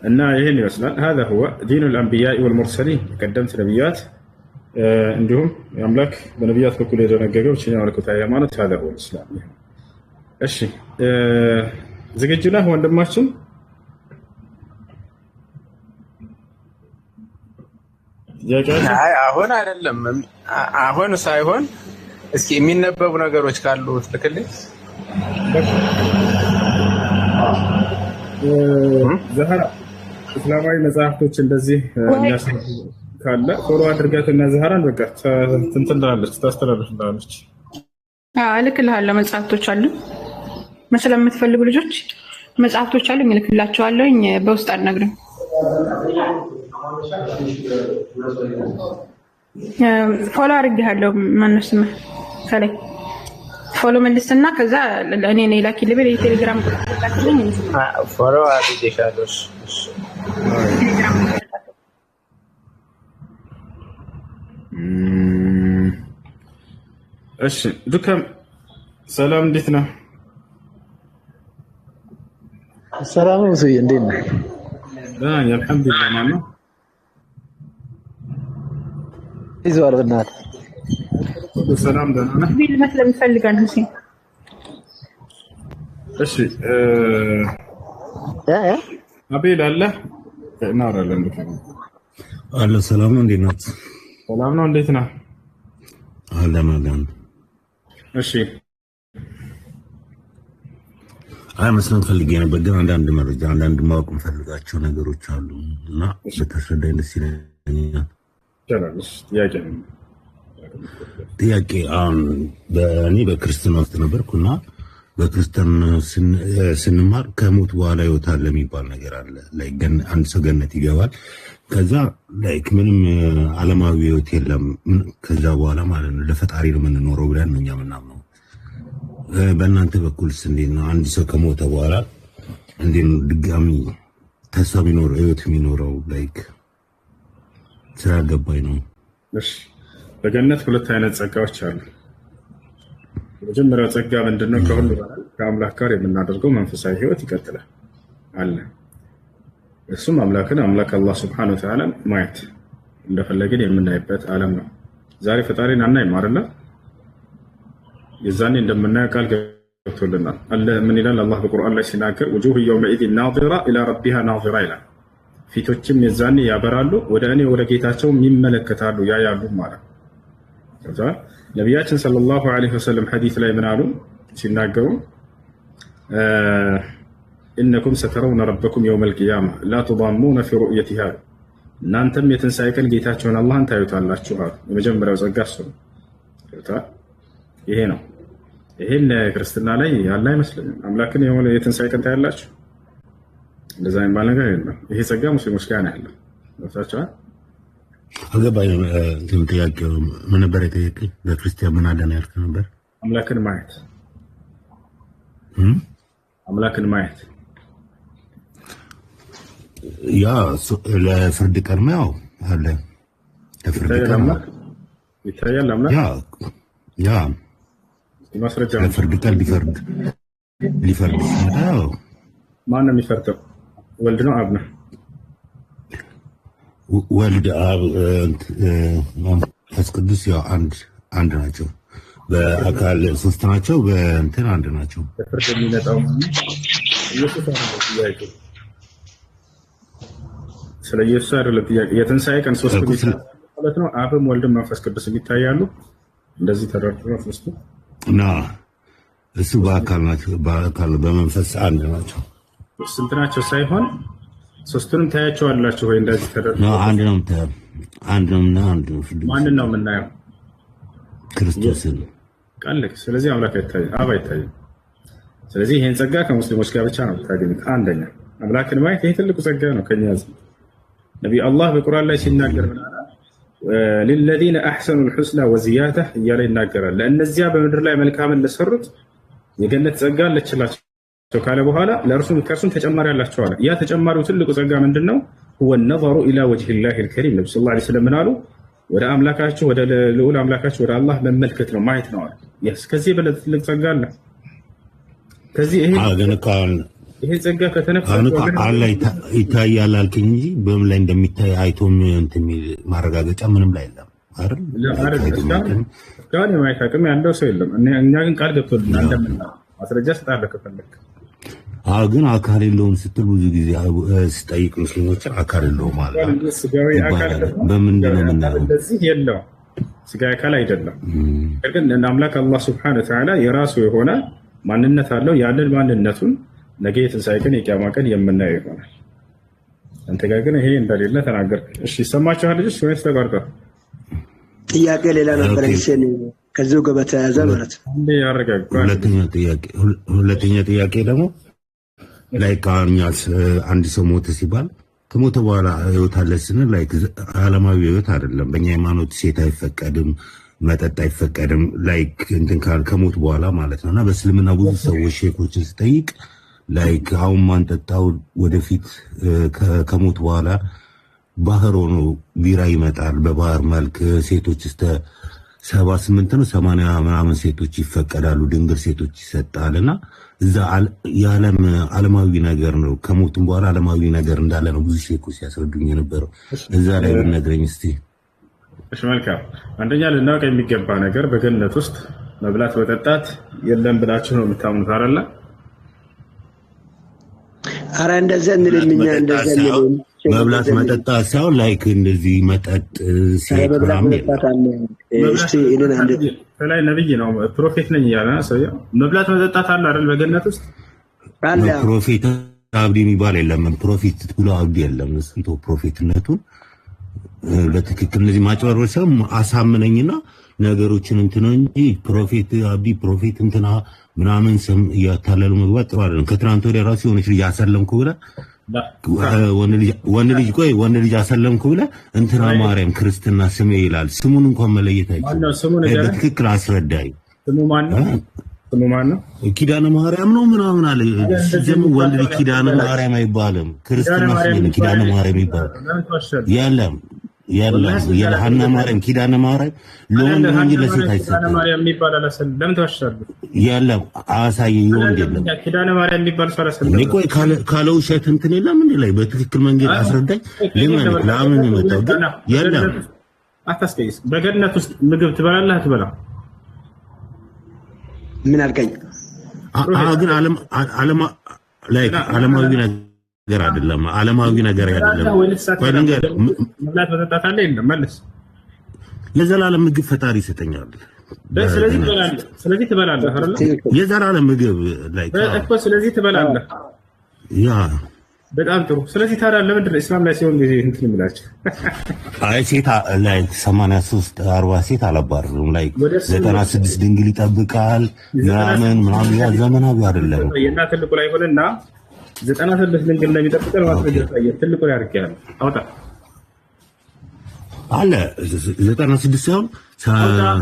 እና ይሄን ይመስላል። هذا هو دين الأنبياء والمرسلين ቀደምት ነቢያት እንዲሁም የአምላክ በነቢያት በኩል የደነገገው ብቸኛ መለኮታዊ ሃይማኖት هذا هو الإسلام። እሺ ዝግጁ ነህ ወንድማችን? አይ አሁን አይደለም፣ አሁን ሳይሆን እስኪ የሚነበቡ ነገሮች ካሉ ትልክልኝ። ዘህራ እስላማዊ መጽሐፍቶች እንደዚህ የሚያሳዩ ካለ ፎሎ አድርጋትና ዘህራን በቃ እንትን ትላለች ታስተላልፍላለች። እልክልሃለሁ። መጽሐፍቶች አሉ መሰለ የምትፈልጉ ልጆች መጽሐፍቶች አሉ እልክላችኋለሁኝ። በውስጥ አልነግርም። ፎሎ አድርጌሃለሁ። ማነው ስምህ? ከላይ ፎሎ መልስና ከዛ እኔ ነኝ ላኪልኝ በል። የቴሌግራም ቁጥር ላኪልኝ። ፎሎ አድርጌሻለሁ። እሺ ዱከም ሰላም፣ እንዴት ነህ? ሰላም ነው። ሰውዬ እንዴት ነህ? አልሐምዱሊላህ። ማነው ይዘዋል? በእናትህ ሰላም፣ ደህና ነህ? ቢል መስለም ይፈልጋል ሁሴን። እሺ አቤል አለ እናወራለን። አለ ሰላም ነው። እንዴት ናት? ሰላም ነው። እንዴት ነህ? አለን። እሺ መስለም ፈልጌ ነበር፣ ግን አንዳንድ መረጃ አንዳንድ ማወቅ የምፈልጋቸው ነገሮች አሉ እና በተስረዳኝ ደስ ይለኛል። ጥያቄ አሁን በእኔ በክርስትና ውስጥ ነበርኩና በክርስትና ስንማር ከሞት በኋላ ህይወት አለ የሚባል ነገር አለ። አንድ ሰው ገነት ይገባል፣ ከዛ ላይክ ምንም ዓለማዊ ህይወት የለም ከዛ በኋላ ማለት ነው፣ ለፈጣሪ ነው የምንኖረው ብለን ነው እኛ የምናምነው። በእናንተ በኩልስ እንዴት ነው? አንድ ሰው ከሞተ በኋላ እንዴት ነው ድጋሚ ተስፋ የሚኖረው ህይወት የሚኖረው? ላይክ ስላልገባኝ ነው። እሺ በገነት ሁለት አይነት ጸጋዎች አሉ። የመጀመሪያው ጸጋ ምንድነው? ከሁሉ በላይ ከአምላክ ጋር የምናደርገው መንፈሳዊ ህይወት ይቀጥላል አለ። እሱም አምላክ አላህ ሱብሓነሁ ወተዓላ ማየት እንደፈለግን የምናይበት ዓለም ነው። ዛሬ ፈጣሪን አናይም አይደል? የዛኔ እንደምናየው ቃል ገብቶልናል። ምን ይላል አላህ በቁርአን ላይ ሲናገር وجوه يومئذ ناظرة إلى ربها ناظرة ይላል። ፊቶችም የዛኔ ያበራሉ፣ ወደ እኔ ወደ ጌታቸው ይመለከታሉ ያያሉ ማለት ነው። ነቢያችን ሰለላሁ ዐለይሂ ወሰለም ሐዲስ ላይ ምን አሉ ሲናገሩ إنكم سترون ربكم يوم القيامة لا تضامون في رؤيتها እናንተም የትንሣኤ ቀን ጌታችሁን አላህን ታዩታላችሁ አሉ። የመጀመሪያው ጸጋ እሱ ነው። ይሄ ነው። ይሄን ክርስትና ላይ ያለ አይመስልም። አምላክን የትንሣኤ ቀን ታያላችሁ እንደዛ የሚባል ነገር የለም። ይሄ ጸጋ ሙስሊሞች ጋር ነው ያለው። ወሳቻ አገባኝ። እንትን ጥያቄው ምን ነበር የጠየቀኝ? በክርስቲያን ምን አለ ነው ያልከው ነበር? አምላክን ማየት ያ ለፍርድ ቀን ነው አለ። ለፍርድ ቀን ይታያል አምላክ ያ ማስረጃ ለፍርድ ቀን ሊፈርድ ሲመጣ ማን ነው የሚፈርደው? ወልድ ነው አብ ነው? ወልድ አብ መንፈስ ቅዱስ ያው አንድ ናቸው። በአካል ሶስት ናቸው፣ በእንትን አንድ ናቸው። ፍርድ የሚመጣው ኢየሱስ አይደለም። ስለ ኢየሱስ አይደለም ጥያቄ። የትንሣኤ ቀን ሶስት ማለት ነው። አብም ወልድም መንፈስ ቅዱስ ይታያሉ። እንደዚህ ተደርድረው ሶስቱ እና እሱ በአካል ናቸው፣ በአካል በመንፈስ አንድ ናቸው። ስንት ናቸው ሳይሆን ሶስቱንም ታያቸዋላችሁ ወይ? እንደዚህ ተደርድረው አንድ ነው። አንድ ማንን ነው የምናየው? ክርስቶስን ቃልክ። ስለዚህ አምላክ አይታይም፣ አብ አይታይም። ስለዚህ ይሄን ጸጋ ከሙስሊሞች ጋር ብቻ ነው ታገኙት። አንደኛ አምላክን ማየት ይሄ ትልቁ ጸጋ ነው። ከኛ ነብይ አላህ በቁርአን ላይ ሲናገር ምን አለ? ለለዚነ አሕሰኑ ልሑስና ወዚያዳ እያለ ይናገራል። ለእነዚያ በምድር ላይ መልካምን ለሰሩት የገነት ጸጋ አለችላቸው ካለ በኋላ ከእርሱም ተጨማሪ አላቸው አለ። ያ ተጨማሪው ትልቁ ጸጋ ምንድን ነው? ሁወ ነዘሩ ኢላ ወጅሂላሂ ልከሪም። ነቢ ሰለላሁ ዐለይሂ ወሰለም ምን አሉ? ወደ አምላካቸው ወደ ልዑል አምላካቸው ወደ አላህ መመልከት ነው፣ ማየት ነው አለ። ከዚህ የበለጠ ትልቅ ጸጋ አለ? ከዚህ ይሄ ጸጋ አላህ ይታያል አልከኝ እንጂ በምን ላይ እንደሚታይ አይቶም እንትን ማረጋገጫ ምንም ላይ የለም አይደል? እስካሁን የማየት አቅም ያለው ሰው የለም። እኛ ግን ቃል ገብቶልናል እንደምና ማስረጃ ስጣለህ ከፈለክ። ግን አካል የለውም ስትል ብዙ ጊዜ ስጠይቅ ሙስሊሞች አካል የለውም ማለት ነው። ስጋዊ አካል በምንድን ነው የምናየው? እንደዚህ የለውም፣ ስጋዊ አካል አይደለም። ግን አምላክ አላህ ሱብሓነሁ ወተዓላ የራሱ የሆነ ማንነት አለው። ያንን ማንነቱን ነገ የትንሣኤ ቀን የቂያማ ቀን የምናየው ይሆናል። አንተ ጋር ግን ይሄ እንደሌለ ተናገርክ። እሺ ይሰማችኋል ልጅ ወይስ ተቋርጧል? ጥያቄ ሌላ ነበር ከዚሁ ጋር በተያያዘ ማለት ነው። ሁለተኛ ጥያቄ ደግሞ ላይክ አንድ ሰው ሞተ ሲባል ከሞተ በኋላ ህይወት አለ ስንል ላይክ ዓለማዊ ህይወት አይደለም። በእኛ ሃይማኖት ሴት አይፈቀድም፣ መጠጥ አይፈቀድም። ላይክ እንትን ከሞት በኋላ ማለት ነው። እና በእስልምና ብዙ ሰዎች ሼኮችን ስጠይቅ ላይክ አሁን ማንጠጣው ወደፊት ከሞት በኋላ ባህር ሆኖ ቢራ ይመጣል በባህር መልክ። ሴቶች እስከ 78 ነው 80 ምናምን ሴቶች ይፈቀዳሉ፣ ድንግል ሴቶች ይሰጣል። እና እዛ ዓለማዊ ነገር ነው። ከሞትም በኋላ ዓለማዊ ነገር እንዳለ ነው ብዙ ሼኮች ሲያስረዱኝ የነበረው። እዛ ላይ ብትነግረኝ እስቲ። እሺ መልካም። አንደኛ ልናውቅ የሚገባ ነገር በገነት ውስጥ መብላት መጠጣት የለም ብላችሁ ነው የምታምኑት አይደለ? አረ እንደዛ እንልምኛ እንደዛ እንልም መብላት መጠጣት ሳይሆን ላይክ እንደዚህ መጠጥ ላይ ነብይ ነው ፕሮፌት ነኝ እያለ ሰውዬው መብላት መጠጣት አለ አይደል? በገነት ውስጥ አለ። ፕሮፌት አብዲ የሚባል የለም። ፕሮፌት ብሎ አብዲ የለም። እሱን ፕሮፌትነቱን በትክክል እነዚህ ማጭበርበር ሰው አሳምነኝና ነገሮችን እንትን እንጂ ፕሮፌት አብዲ ፕሮፌት እንትና ምናምን ስም እያታለሉ መግባት ጥሩ አይደለም። ከትናንት ወዲያ ራሱ የሆነች ልጅ አሰለምኩ ብለህ ወንድ ልጅ አሰለምኩ ብለህ እንትና ማርያም ክርስትና ስሜ ይላል። ስሙን እንኳን መለየት አይችልም። በትክክል አስረዳኝ። ስሙ ማን ነው? ኪዳነ ማርያም ነው ምናምን አለ። ወንድ ልጅ ኪዳነ ማርያም አይባልም። ክርስትና ስሜ ኪዳነ ማርያም ይባላል። የለም የሐና ማርያም ኪዳነ ማርያም ለወንድ እንጂ ለሴት አይሰጥም። ኪዳነ ማርያም የሚባል አላሰለም። ለምን ተዋሻለህ? የለም አሳየኝ። የወንድ የለም። ኪዳነ ማርያም የሚባል ሰው አላሰለም። ቆይ ካለ ውሸት እንትን የለም እንዴ? ላይ በትክክል መንገድ አስረዳኝ። ለምን የመጣው ግን የለም። አታስቀይስ። በገነት ውስጥ ምግብ ትበላለህ አትበላም? ምን አልከኝ? ግን ዓለማዊ ነገር አይደለም። ዓለማዊ ነገር አይደለም። መብላት መጠጣት አለ የለም? መልስ። የዘላለም ምግብ ፈጣሪ ይሰጠኛል። ስለዚህ ትበላለህ አይደል? የዘላለም ምግብ ላይ እኮ ስለዚህ ትበላለህ። ያ በጣም ጥሩ። ስለዚህ ታዲያ ለምንድን ነው እስላም ላይ ሲሆን ጊዜ እንትን የሚላቸው? አይ ሴት ላይ 83 40 ሴት አላባርም። ላይ 96 ድንግል ይጠብቃል ምናምን ያ ዘመናዊ አይደለም። እና ትልቁ ላይ ሆነና 96 ድንግል እንደሚጠብቀን ማስረጃ ታየ። ትልቁ ላይ አድርጌያለሁ። አውጣ አለ 96 ሳይሆን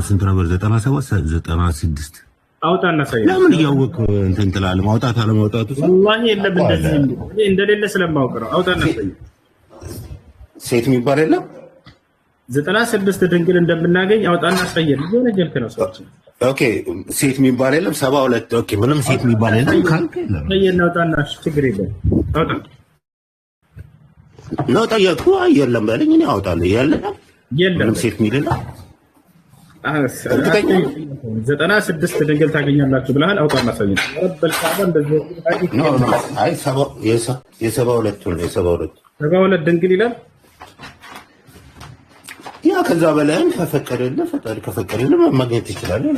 ስንት ነበር? 97 96 አውጣና ሳይ ለምን እያወቅ እንትን ትላለህ? ማውጣት አለ ማውጣቱ ወላሂ የለም እንደዚህ እኔ እንደሌለ ስለማውቅ ነው። አውጣና ሳይ ሴት የሚባል የለም 96 ድንግል እንደምናገኝ አውጣና ሳይ የሆነ ጀልክ ነው ሰዎች ኦኬ ሴት የሚባል የለም 72 ኦኬ ምንም ሴት የሚባል የለም ካልክ የለም አውጣና ችግር የለም አውጣ ነው ጠየቅኩ የለም በለኝ እኔ አውጣለሁ የለም ምንም ሴት የሚል የለም 96 ድንግል ታገኛላችሁ ብለሃል አውጣና ሳይ ረበል ካባ እንደዚህ አይ የ72 ድንግል ይላል ያ ከዛ በላይም ከፈቀደልህ ፈጣሪ ከፈቀደልህ ማግኘት ይችላል ነው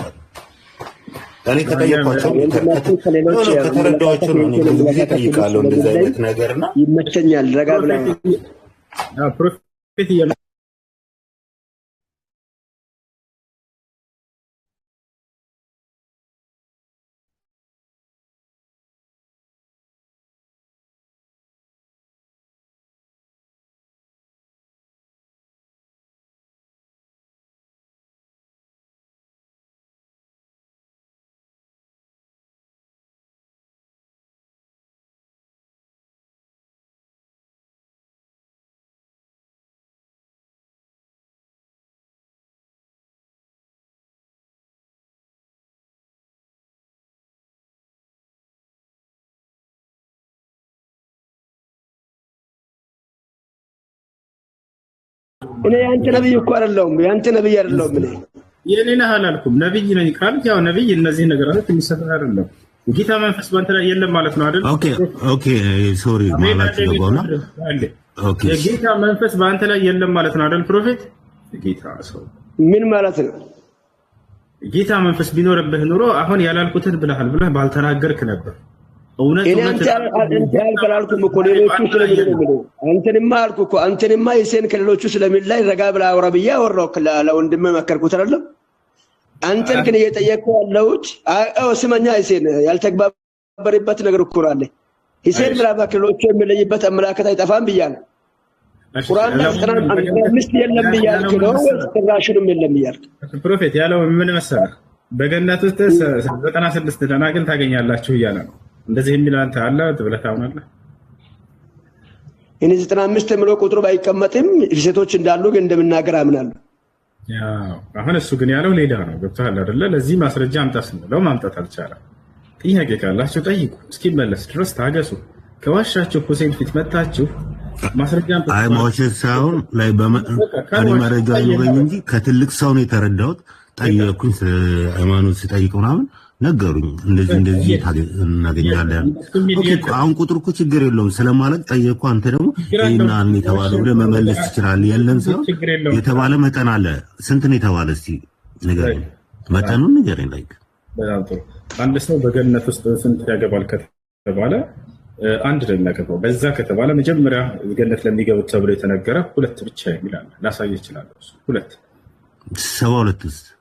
እኔ ከጠየኳቸው ከተረዳኋቸው ነው ብዙ ጊዜ ጠይቃለሁ እንደዚህ አይነት ነገርና ይመቸኛል ረጋ ብላ ፕሮፌት እኔ ያንተ ነብይ እኮ አይደለሁም ያንተ ነብይ አይደለሁም እኔ የኔ ነህ አላልኩም ነብይ ነኝ ካልክ ያው ነብይ እነዚህ ነገሮች የሚሰራ አይደለም ጌታ መንፈስ ባንተ ላይ የለም ማለት ነው አይደል ኦኬ ሶሪ ማለት ነው ኦኬ የጌታ መንፈስ ባንተ ላይ የለም ማለት ነው አይደል ፕሮፌት ጌታ ሰው ምን ማለት ነው ጌታ መንፈስ ቢኖርብህ ኑሮ አሁን ያላልኩትን ብለሃል ብለህ ባልተናገርክ ነበር እውነት አንተ አልከላልኩም እኮ ሌሎቹ ስለሚሉ አንተንማ አልኩ እኮ አንተንማ የሴን ከሌሎቹ ስለሚል ላይ ረጋ ብላ አውራ ብዬ አወራሁ ለወንድሜ መከርኩት አይደለም አንተን ግን እየጠየቅኩ ያለሁት ስመኛ የሴን ያልተግባበረበት ነገር እኮ አለ የሴን ብላ ከሌሎቹ የሚለይበት አመላከት አይጠፋም ብያለሁ ቁርአን አምስት የለም ብያለሁ ነው ተራሽንም የለም ብያለሁ ፕሮፌት ያለው ምን መሰለህ በገነት ውስጥ 96 ደናግል ታገኛላችሁ እያለ ነው እንደዚህ የሚል አንተ አለ ብለህ ታምናለህ እኔ 95 የሚለው ቁጥሩ ባይቀመጥም ሴቶች እንዳሉ ግን እንደምናገር አምናለሁ ያው አሁን እሱ ግን ያለው ሌላ ነው ገብቶሃል አይደለ ለዚህ ማስረጃ አምጣስ ነው ማምጣት አልቻለም ጥያቄ ካላችሁ ጠይቁ እስኪመለስ ድረስ ታገሱ ከዋሻችሁ ሁሴን ፊት መጣችሁ ማስረጃ አምጣ አይ ማውሸት ሳይሆን ላይ በመሪ መረጃ ይወኝ እንጂ ከትልቅ ሰው ነው የተረዳሁት ጠየቁኝ ሃይማኖት ሲጠይቁ ምናምን ነገሩኝ እንደዚህ እናገኛለን ኦኬ አሁን ቁጥሩ እኮ ችግር የለውም ስለማለት ጠየቁ አንተ ደግሞ እና እኔ ተባለ ብለህ መመለስ ትችላለህ የለም ሰው የተባለ መጠን አለ ስንት ነው የተባለ እስቲ ንገረኝ መጠኑን ንገረኝ ላይ በጣም ጥሩ አንድ ሰው በገነት ውስጥ ስንት ያገባል ከተባለ አንድ ነው የሚያገባው በዛ ከተባለ መጀመሪያ ገነት ለሚገቡት ተብሎ የተነገረ ሁለት ብቻ ይላል ላሳይ ይችላል ሁለት 72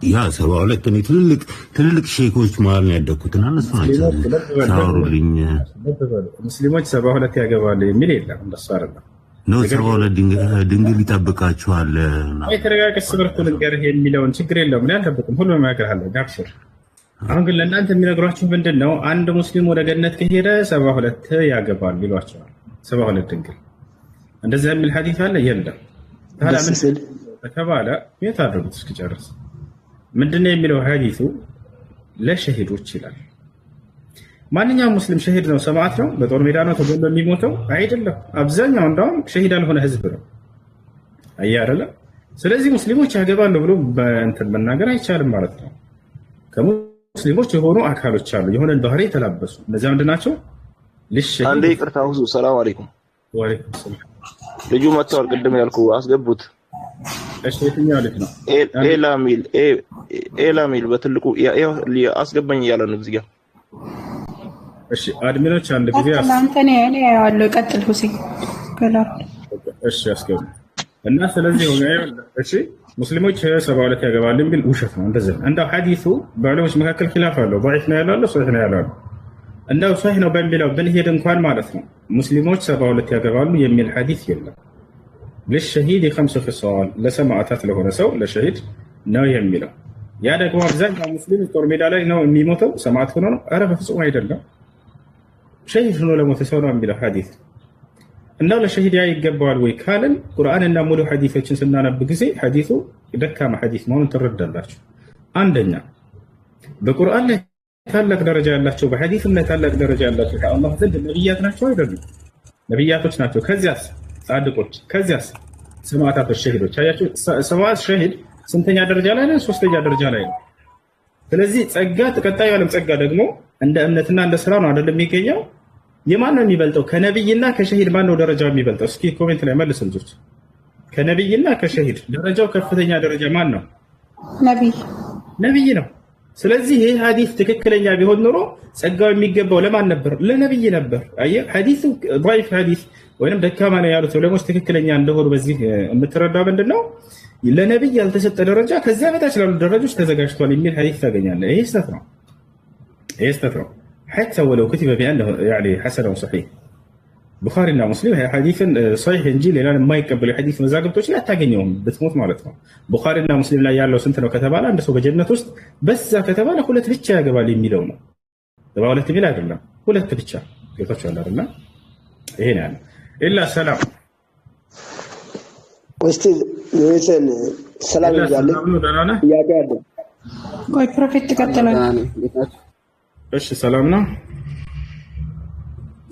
ያ 72 ነው ትልልቅ ሼኮች መሀል ነው ያደኩትና እነሱ ናቸው ታወሩልኝ ሙስሊሞች 72 ያገባሉ የሚል የለም እንደሱ አይደለም ነው 72 ድንግል ይጠብቃቸዋል የተረጋገጠ ስብርቱ ልንገርህ የሚለውን ችግር የለውም እኔ አልጠብቅም ሁሉም ያገራለሁ ጋብሽር አሁን ግን ለእናንተ የሚነግሯችሁ ምንድነው አንድ ሙስሊም ወደ ገነት ከሄደ 72 ያገባል ይሏቸዋል 72 ድንግል እንደዚህ የሚል ሐዲስ አለ የለም ታዲያ ምን ተባለ የት አደረጉት እስኪጨርስ ምንድነው የሚለው ሐዲሱ ለሸሂዶች ይላል ማንኛውም ሙስሊም ሸሂድ ነው ሰማዕት ነው በጦር ሜዳ ነው ተገሎ የሚሞተው አይደለም አብዛኛው እንደውም ሸሂድ ያልሆነ ህዝብ ነው አያረለ ስለዚህ ሙስሊሞች ያገባሉ ብሎ በእንትን መናገር አይቻልም ማለት ነው ከሙስሊሞች የሆኑ አካሎች አሉ የሆነን ባህሪ ተላበሱ እነዚያ ምንድናቸው ለሸሂድ አንዴ ይቅርታ ሁዙ ሰላም አለይኩም ወአለይኩም ሰላም ልጁ መጥቷል ቅድም ያልኩ አስገቡት እሺ የትኛው ልጅ ነው ኤላሚል በትልቁ አስገባኝ እያለ ነው እዚህ ጋር እሺ አድሚኖች አንድ ጊዜ አንተ ነህ እኔ ያለው ቀጥል ሁሴን ከላፍ እሺ አስገቡ እና ስለዚህ ሆነ እሺ ሙስሊሞች 72 ያገባሉ የሚል ውሸት ነው እንደዚህ እንደው ሐዲሱ በዑለሞች መካከል ኺላፍ አለው ضعيف ነው ያለው ሶሒህ ነው ያለው እንደው ሷሂህ ነው በሚለው ብንሄድ እንኳን ማለት ነው ሙስሊሞች 72 ያገባሉ የሚል ሐዲስ የለም። ለሸሂድ خمس خصال ለሰማዕታት ለሆነ ሰው ለሸሂድ ነው የሚለው። ያ ደግሞ አብዛኛው ሙስሊም ጦር ሜዳ ላይ ነው የሚሞተው ሰማዕት ሆኖ ነው። ኧረ በፍጹም አይደለም። ሸሂድ ሆኖ ለሞተ ሰው ነው የሚለው ሐዲስ። እና ለሸሂድ ያ ይገባዋል ወይ ካልን ቁርአንና ሙሉ ሐዲሶችን ስናነብ ጊዜ ሐዲሱ ደካማ ሐዲስ መሆኑን ትረዳላችሁ። አንደኛ በቁርአን ላይ ታላቅ ደረጃ ያላቸው በሐዲስም ላይ ታላቅ ደረጃ ያላቸው ከአላህ ዘንድ ነብያት ናቸው አይደሉም? ነብያቶች ናቸው። ከዚያስ ጻድቆች፣ ከዚያስ ሰማዕታቶች፣ ሸሂዶች። አያችሁ ሰማዕት ሸሂድ ስንተኛ ደረጃ ላይ ነው? ሶስተኛ ደረጃ ላይ ነው። ስለዚህ ጸጋ ተቀጣዩ ዓለም ጸጋ ደግሞ እንደ እምነትና እንደ ስራ ነው አይደለም የሚገኘው። የማን ነው የሚበልጠው? ከነብይና ከሸሂድ ማን ነው ደረጃው የሚበልጠው? እስኪ ኮሜንት ላይ መልሱ ልጆች። ከነብይና ከሸሂድ ደረጃው ከፍተኛ ደረጃ ማን ነው? ነብይ ነው። ስለዚህ ይህ ሐዲስ ትክክለኛ ቢሆን ኖሮ ጸጋው የሚገባው ለማን ነበር? ለነብይ ነበር። አየህ ሐዲሱ ضعيف ሐዲስ ወይንም ደካማ ነው ያሉት ዑለሞች ትክክለኛ እንደሆኑ በዚህ የምትረዳው ምንድነው? ለነብይ ያልተሰጠ ደረጃ ከዚያ በታች ላሉ ደረጃዎች ተዘጋጅቷል የሚል ሐዲስ ታገኛለህ። ይሄ ስህተት ነው። ይሄ ስህተት ነው። حتى ولو كتب بأنه يعني حسن وصحيح ቡኻሪና ሙስሊም ሐዲስን ሷሂህ እንጂ ሌላ የማይቀበሉ ሐዲስ መዛግብቶች ላይ አታገኘውም ብትሞት ማለት ነው። ቡኻሪና ሙስሊም ላይ ያለው ስንት ነው ከተባለ አንድ ሰው በጀነት ውስጥ በዛ ከተባለ 2 ብቻ ያገባል የሚለው ነው። 72 የሚል አይደለም፣ 2 ብቻ ጌታቸው አላርና ይሄ ነው ያለው። ኢላ ሰላም እስቲ ለሰን ሰላም ይላል ያጋደ ቆይ ፕሮፌት ተከተላል። እሺ ሰላም ነው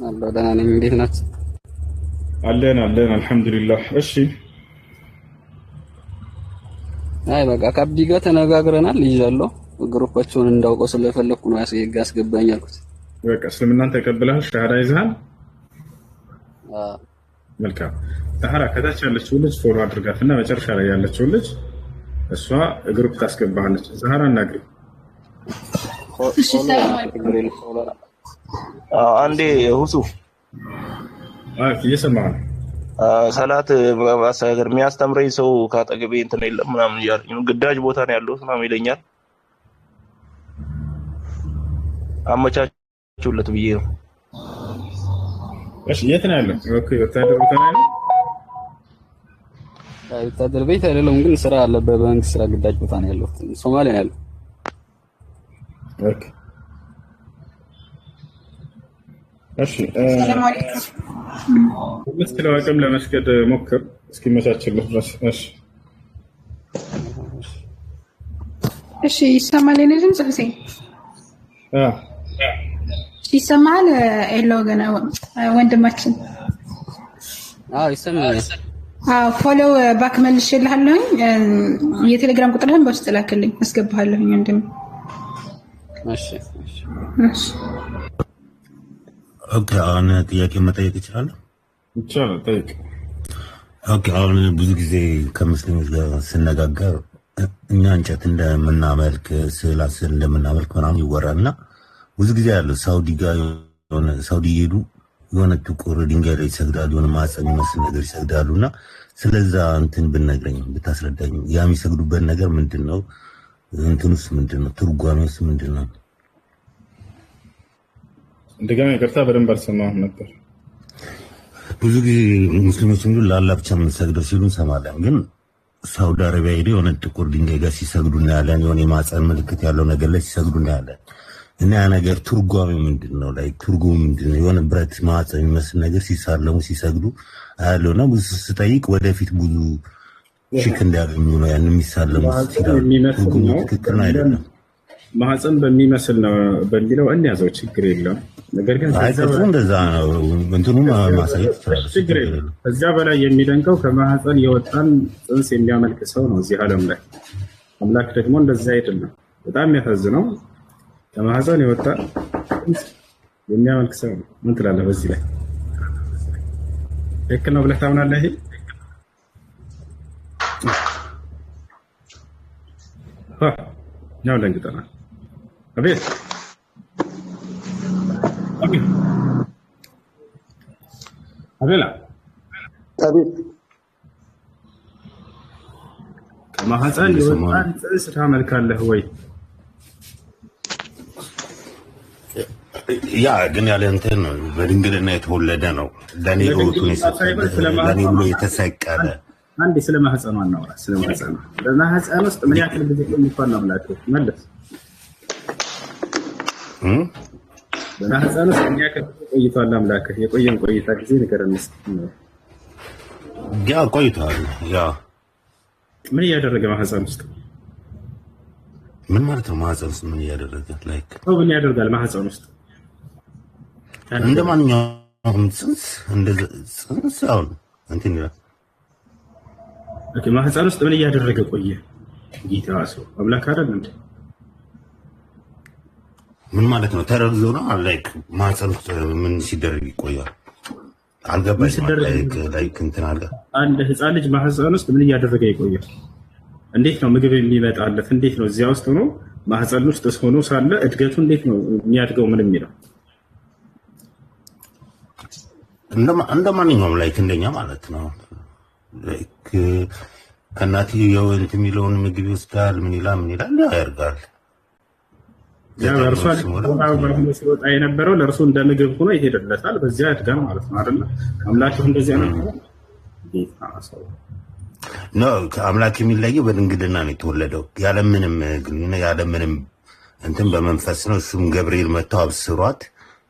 አላህ ደህና ነኝ። እንዴት ናት? አለን አልሐምዱሊላህ። እሺ አይ በቃ ከአብዲ ጋር ተነጋግረናል። ይዣለሁ ግሩፓቸውን እንዳውቀው ስለፈለኩ ነው ያስገባኝ አልኩት። በቃ እስልምናን ተቀብለሃል? ሻሃዳ ይዘሃል? መልካም። ታሃራ ከታች ያለችው ልጅ ፎሎ አድርጋትና መጨረሻ ላይ ያለችው ልጅ እሷ ግሩፕ ታስገባለች። ዛህራ እናግሪ። እሺ ሰላም አለይኩም። አንዴ ሁሱ እየሰማህ ነው? ሰላት ማሳገር የሚያስተምረኝ ሰው ካጠገቤ እንትን የለም ምናምን እያለኝ ነው። ግዳጅ ቦታ ነው ያለው ምናምን ይለኛል። አመቻቹለት ብዬ ነው። እሺ የት ነው ያለው? ኦኬ ወታደር ቦታ ነው ያለው? ወታደር ቤት አይደለም ግን ስራ አለበት። በመንግስት ስራ ግዳጅ ቦታ ነው ያለው። ሶማሊያ ነው ያለው። ኦኬ እሺ ሰላም አለይኩም። በምትችለው አቅም ለመስገድ ሞክር እስኪመቻችልህ ድረስ። እሺ ይሰማል የኔ ድምጽ ሁሴን? ይሰማል? ኤሎ ገና ወንድማችን ይሰማል። ፎሎ ባክ መልሼልሃለሁኝ። የቴሌግራም ቁጥርህን በውስጥ ላክልኝ አስገባሃለሁኝ ወንድም። እሺ ኦኬ አሁን ጥያቄ መጠየቅ እችላለሁ? ይቻላል፣ ጠይቅ። ኦኬ አሁን ብዙ ጊዜ ከሙስሊሞች ጋር ስነጋገር እኛ እንጨት እንደምናመልክ ስዕላት እንደምናመልክ ምናምን ይወራልና ብዙ ጊዜ ያለው ሳውዲ ጋር የሆነ ሳውዲ ይሄዱ የሆነ ጥቁር ድንጋይ ላይ ይሰግዳሉ፣ የሆነ ማዕፀን የሚመስል ነገር ይሰግዳሉና ስለዛ እንትን ብነግረኝ ብታስረዳኝ። ያ የሚሰግዱበት ነገር ምንድን ነው? እንትኑስ ምንድን ነው? ትርጓሜውስ ምንድን ነው? እንደገና ይቅርታ በደንብ አልሰማሁም ነበር። ብዙ ጊዜ ሙስሊሞች ሁሉ ለአላህ ብቻ የምንሰግደው ሲሉ እንሰማለን። ግን ሳውዲ አረቢያ ሄደው የሆነ ጥቁር ድንጋይ ጋር ሲሰግዱ እናያለን። የሆነ የማፀን ምልክት ያለው ነገር ላይ ሲሰግዱ እናያለን። እና ያ ነገር ትርጓሜ ምንድን ነው? ላይ ትርጉሙ ምንድን ነው? የሆነ ብረት ማፀን የሚመስል ነገር ሲሳለሙ ሲሰግዱ አያለውና ብዙ ስጠይቅ ወደፊት ብዙ ሽክ እንዲያገኙ ነው ያን የሚሳለሙ ትርጉሙ ትክክል ነው አይደለም። ማህፀን በሚመስል ነው በሚለው እንያዘው ችግር የለም። ነገር ግን አይተው እንደዛ ነው እንትኑ ማሳየት ይችላል። ችግር የለም። ከዚያ በላይ የሚደንቀው ከማህፀን የወጣን ጽንስ የሚያመልክ ሰው ነው እዚህ ዓለም ላይ። አምላክ ደግሞ እንደዛ አይደለም። በጣም የሚያሳዝነው ከማህፀን የወጣ ጽንስ የሚያመልክ ሰው ነው። ምን ትላለህ በዚህ ላይ? ትክክል ነው ብለህ ታምናለህ? ይሄ ነው ለንግጠናል። አቤት አቤላ አቤት ከማህፀን የወጣን ጽንስ ታመልካለህ ወይ? ያ ግን ያለ እንትን ነው በድንግልና የተወለደ ነው ለኔ ሮቱን ለኔ ብሎ የተሰቀለ አንዴ ስለ ማህፀኗ እናውራ ስለ ማህፀኗ በማህፀን ውስጥ ምን ያክል ጊዜ ቆይቷል አምላክ መለስ በማህፀን ውስጥ ምን ያክል ቆይቷል አምላክ የቆየን ቆይታ ጊዜ ንገረን እስኪ ያ ቆይቷል ያ ምን ያደረገ ማህፀን ውስጥ ምን ማለት ነው ማህፀን ውስጥ ምን ያደረገ ላይክ ምን ያደርጋል ማህፀን ውስጥ እንደማንኛውም ጽንስ እንደ ጽንስ አሁን እንትን ይላል ኦኬ ማህፀን ውስጥ ምን ያደረገ ቆየ ጌታ ሰው አምላክ አይደል እንዴ ምን ማለት ነው ተረድዞ ነው ላይክ ማህፀን ውስጥ ምን ሲደረግ ይቆያል አልገባኝም ላይክ እንትን አለ አንድ ህፃን ልጅ ማህፀን ውስጥ ምን ያደረገ ይቆያል እንዴት ነው ምግብ የሚመጣለት እንዴት ነው እዚያ ውስጥ ነው ማህፀን ውስጥ ሆኖ ሳለ እድገቱ እንዴት ነው የሚያድገው ምን የሚለው እንደማንኛውም ላይክ እንደኛ ማለት ነው ላይክ ከናትየው እንትን የሚለውን ምግብ ይወስዳል ምን ይላል ያደርጋል ያ እርሱ ሲወጣ የነበረው ለእርሱ እንደ ምግብ ሆኖ ይሄድለታል በዚያ ያድጋል ማለት ነው አይደል አምላክ እንደዚያ ነው ጌታ ሰው ነው አምላክ የሚለየው በድንግልና ነው የተወለደው ያለምንም እንትን በመንፈስ ነው እሱም ገብርኤል መጥቶ አብስሯት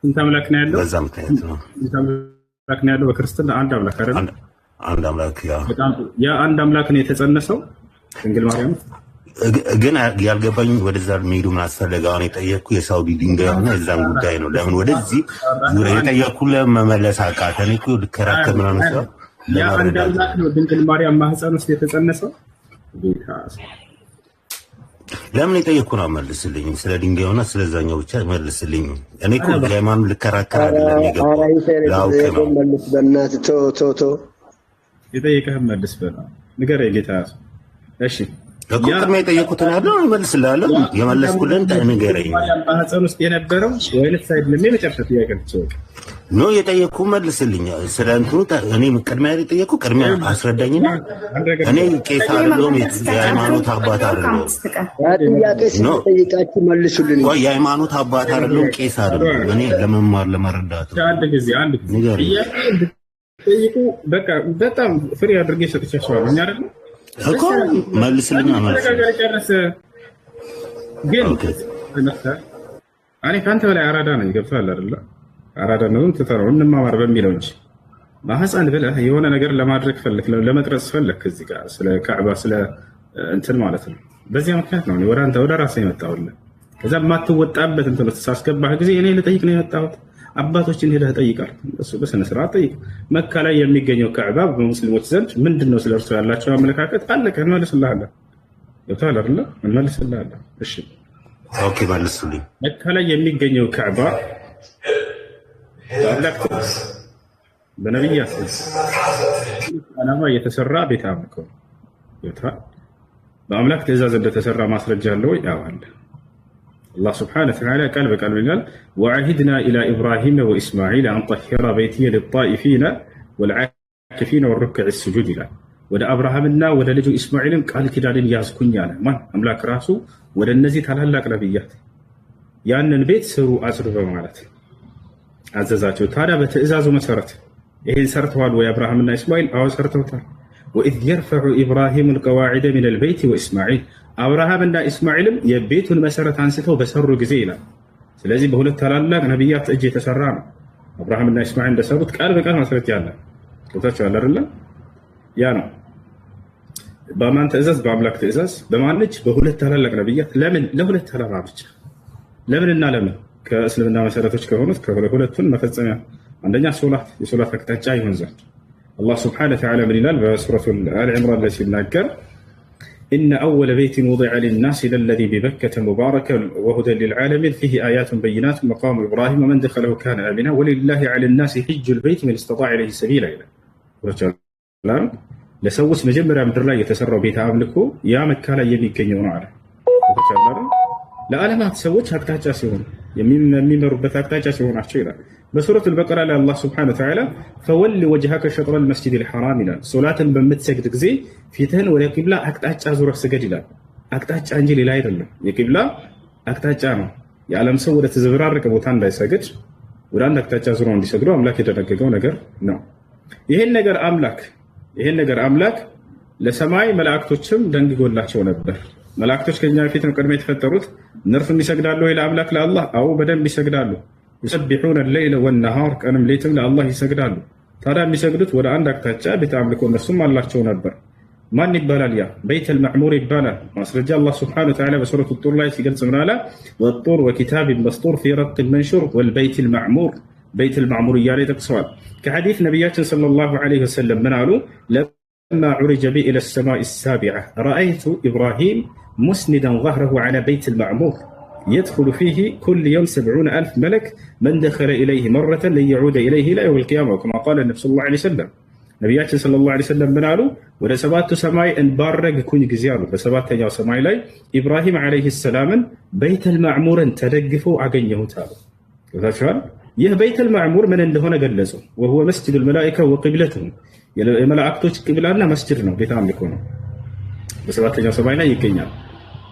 እንት አምላክ ነው ያለው በዛ ምክንያት ነው እንት አምላክ ነው ያለው በክርስትና አንድ አምላክ አይደል አንድ አምላክ ያ አንድ አምላክ ነው የተጸነሰው ድንግል ማርያም ግን ያልገባኝ ወደዛ የሚሄዱ ምን አስፈለገ አሁን የጠየቅኩ የሳውዲ ድንጋይ ነው የዛን ጉዳይ ነው ለምን ወደዚህ ዙሪያ የጠየቅኩ ለመመለስ አቃተኝ እኮ ልከራከር ምናምን ሰው ያ አንድ አምላክ ነው ድንግል ማርያም ማህፀን ውስጥ የተጸነሰው ለምን የጠየቅኩ ነው መልስልኝ ስለ ድንጋዩና ስለዛኛው ብቻ መልስልኝ እኔ እኮ ሃይማኖት ልከራከር አይደለም የገባው ላውቅ ነው መልስ በእናትህ ቶ የጠየቀህን መልስ በላ ንገረኝ ጌታ እሺ እኮ ቅድሚያ የጠየቁትን ያለው እመልስልሃለሁ የመለስኩልን ንገረኝ ማህፀን ውስጥ የነበረው ወይስ አይደለም የመጨረሻ ጥያቄ ነው ነው የጠየቁ መልስልኝ ስለ እንትኑ እኔ ቅድሚያ የጠየቁ ቅድሚያ አስረዳኝና እኔ ቄስ አይደለሁም የሃይማኖት አባት አይደለሁም ነው ጠይቃችሁ መልሱልኝ የሃይማኖት አባት አይደለሁም ቄስ አይደለሁም እኔ ለመማር ለመረዳት አንድ ጊዜ ጠይቁ በቃ በጣም ፍሪ አድርጌ ሰጥቻቸዋለሁ እኛ አይደል እኮ መልስልኝ ግን እኔ ካንተ በላይ አራዳ ነኝ ገብቶሃል አይደል አራዳ ነው ተተረው እንማማር በሚለው እንጂ ማህፀን ብለህ የሆነ ነገር ለማድረግ ፈልክ ለመቅረጽ ፈልክ እዚህ ጋር ስለ ካዕባ ስለ እንትን ማለት ነው በዚያ ምክንያት ነው ወደ አንተ ወደ ራስህ የመጣሁልህ ከዛ ማትወጣበት እንትን ተሳስገባህ ጊዜ እኔ ልጠይቅ ነው የመጣሁት አባቶችን ሄደህ ጠይቃል እሱ በስነ ስርዓት ጠይቅ መካ ላይ የሚገኘው ካዕባ በሙስሊሞች ዘንድ ምንድነው ስለ እርሱ ያላቸው አመለካከት አለከ እንመልስልሃለን ገብቶሃል አይደል እንመልስልሃለን እሺ ኦኬ መልስልኝ መካ ላይ የሚገኘው ካዕባ በአምላክ በነብያት ዓላማ የተሰራ ቤተ አምልኮ ገብቶሃል በአምላክ ትእዛዝ እንደተሰራ ማስረጃ አለው ያው አለ الله سبحانه وتعالى قال بقال قال وعهدنا إلى إبراهيم وإسماعيل أن طهر بيتي للطائفين والعاكفين والركع السجود له ودا أبراهيمنا ودا لجو إسماعيل قال كده يازكون يانا من أملاك راسه ودا النزي تلهلق نبيات يعني البيت سروا أسروا بمالت عززاتو تارا بتئزازو مسارت إيه سرتوال ويا إبراهيمنا إسماعيل أو سرتوال وإذ يرفع إبراهيم القواعد من البيت وإسماعيل አብርሃምና ኢስማኤልም የቤቱን መሰረት አንስተው በሰሩ ጊዜ ይላል ስለዚህ በሁለት ታላላቅ ነብያት እጅ የተሰራ ነው አብርሃምና ኢስማኤል እንደሰሩት ቃል በቃል ማስረጃ አለ ወታቸው አይደለ ያ ነው በማን ትእዛዝ በአምላክ ትእዛዝ በማን እጅ በሁለት ታላላቅ ነብያት ለምን ለሁለት ዓላማ ብቻ ለምንና ለምን ከእስልምና መሰረቶች ከሆኑት ከሁለቱን መፈጸሚያ አንደኛ ሶላት የሶላት አቅጣጫ ይሆን ዘንድ አላህ Subhanahu Wa Ta'ala ምን ይላል በሱረቱ አል ኢምራን ላይ ሲናገር إن أول بيت وضع للناس للذي ببكة مباركا وهدى للعالمين فيه آيات بينات مقام إبراهيم ومن دخله كان آمنا ولله على الناس حج البيت من استطاع إليه سبيلا إلى لسوس مجمرة من الله يتسرى بيت أملكه يا مكة لا يمي كن ينعر لا أنا ما تسويش هكذا سيهون يمين ربك هكذا سيهون عشيرا بسورة البقرة الله سبحانه وتعالى فول وجهك شطر المسجد الحرام لا صلاة بمتسجد زي فيتهن ولا قبلة أكتاج أزورك سجد لا أكتاج أنجلي لا يدل يا قبلة أكتاج أنا የዓለም ሰው ወደ ተዘበራረቀ ቦታ እንዳይሰግድ ወደ አንድ አቅጣጫ ዙሮ እንዲሰግዱ አምላክ የደነገገው ነገር ነው። ይሄን ነገር አምላክ ለሰማይ መላእክቶችም ደንግጎላቸው ነበር። መላእክቶች ከኛ በፊት ነው ቀድሞ የተፈጠሩት። እነርሱም ይሰግዳሉ ወይ ለአምላክ ለአላህ? አዎ በደንብ ይሰግዳሉ። يسبحون الليل والنهار ቀንም ሌትም ለአላህ ይሰግዳሉ። ታዲያ የሚሰግዱት ወደ አንድ አቅጣጫ ቤተ አምልኮ እነሱም አላቸው ነበር። ማን ይባላል? ያ በይተል ማዕሙር ይባላል። ማስረጃ አላህ ሱብሓነሁ ወተዓላ በሱረቱ ጡር ላይ ሲገልጽ ምን አለ? ወጡር ወኪታቢን መስጡር ፊ ረቅን መንሹር ወልበይቲል ማዕሙር በይተል ማዕሙር እያለ ይጠቅሰዋል። ከሐዲስ ነቢያችን ሰለላሁ ዐለይሂ ወሰለም ምን አሉ? ለማ ዑሪጀ ቢ ኢለ ሰማኢ ሳቢዓ ረአይቱ ኢብራሂም ሙስኒደን ظهره على بيت المعمور يدخل فيه كل يوم 70,000 ملك من دخل إليه مرة لن يعود إليه إلى يوم القيامة كما قال النبي صلى الله عليه وسلم ነቢያችን ሰለላሁ ዐለይሂ ወሰለም ምን አሉ? ወደ ሰባቱ ሰማይ እንባረግኩኝ ጊዜ አሉ። በሰባተኛው ሰማይ ላይ ኢብራሂም ዐለይሂ ሰላምን በይተል ማዕሙርን ተደግፈው አገኘሁት አሉ። ታችኋል። ይህ በይተል ማዕሙር ምን እንደሆነ ገለጹ። ወሁወ መስጂዱል መላኢካ ወቂብለቱሁም የመላእክቶች ቂብላና መስጂድ ነው፣ ቤተ አምልኮ ነው። በሰባተኛው ሰማይ ላይ ይገኛል።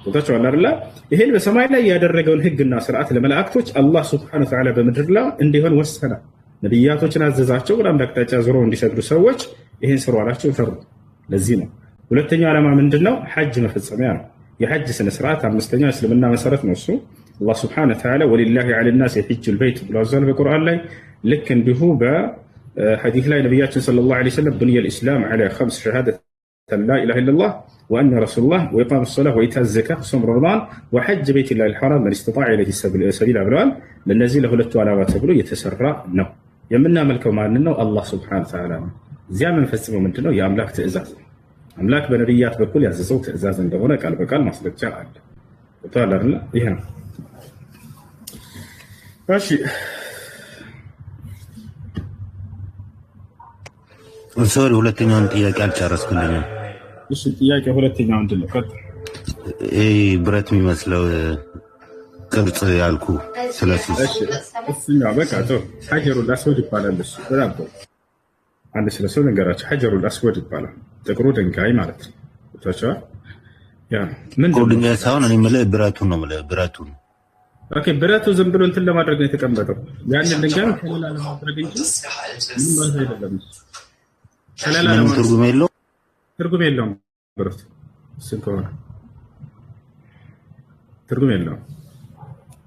ታችኋል አይደል? ይሄን በሰማይ ላይ ያደረገውን ህግና ስርዓት ለመላእክቶች አላህ ሱብሓነሁ ወተዓላ በምድር ላይ እንዲሆን ወሰነ። ነቢያቶችን አዘዛቸው። ወደ አንድ አቅጣጫ ዞረው እንዲሰግዱ ሰዎች ይህን ስሩ አላቸው፣ ሰሩ። ለዚህ ነው ሁለተኛው ዓላማ ምንድነው? ሐጅ መፈጸሚያ ነው። የሐጅ ስነ ስርዓት አምስተኛው እስልምና መሰረት ነው። እሱ አላህ ሱብሓነሁ ወተዓላ ወሊላሂ ዐለ ናስ የሐጁል በይት ብሏል በቁርአን ላይ። ልክ እንዲሁ በሐዲስ ላይ ነቢያችን ሰለላሁ ዐለይሂ ወሰለም ቡንየል ኢስላም ዐላ ኸምስ ሸሃደት ላ ኢላሃ ኢለላህ ወአነ ረሱሉላህ ወኢቃም ሰላህ ወኢታእ ዘካህ ወሶም ረመዳን ወሐጅ በይቲላሂል ሐራም መን ኢስተጣዐ ኢለይሂ ሰቢላ ብለዋል። ለእነዚህ ለሁለቱ ዓላማ ተብሎ የተሰራ ነው። የምናመልከው ማንን ነው? አላህ ሱብሓነሁ ወተዓላ ነው። እዚያ የምንፈጽመው ምንድነው? የአምላክ ትእዛዝ ነው። አምላክ በነቢያት በኩል ያዘዘው ትእዛዝ እንደሆነ ቃል በቃል ማስረጃ አለ። ወጣላ አይደል? ይሄ ነው። እሺ ሶሪ፣ ሁለተኛውን ጥያቄ አልጨረስኩልኝም። እሺ ጥያቄ ሁለተኛው ምንድን ነው? ብረት የሚመስለው ቅርጽ ያልኩ ስለሱ እሱኛው በቃ ተው። ሐጀሩል አስወድ ይባላል። እሱ በጣም ጥሩ። አንድ ስለሱ ነገራቸው። ሐጀሩል አስወድ ይባላል። ጥቁሩ ድንጋይ ማለት ነው። ታቻ ያ ምን ድንጋይ ሳይሆን እኔ የምልህ ብረቱን ነው የምልህ ብረቱን። ኦኬ ብረቱ ዝም ብሎ እንትን ለማድረግ ነው የተቀመጠው። ያንን ድንጋይ ከሌላ ለማድረግ እንጂ ምን ማለት አይደለም። ከሌላ ለማድረግ ትርጉም የለውም። ብረቱ እሱ ከሆነ ትርጉም የለውም።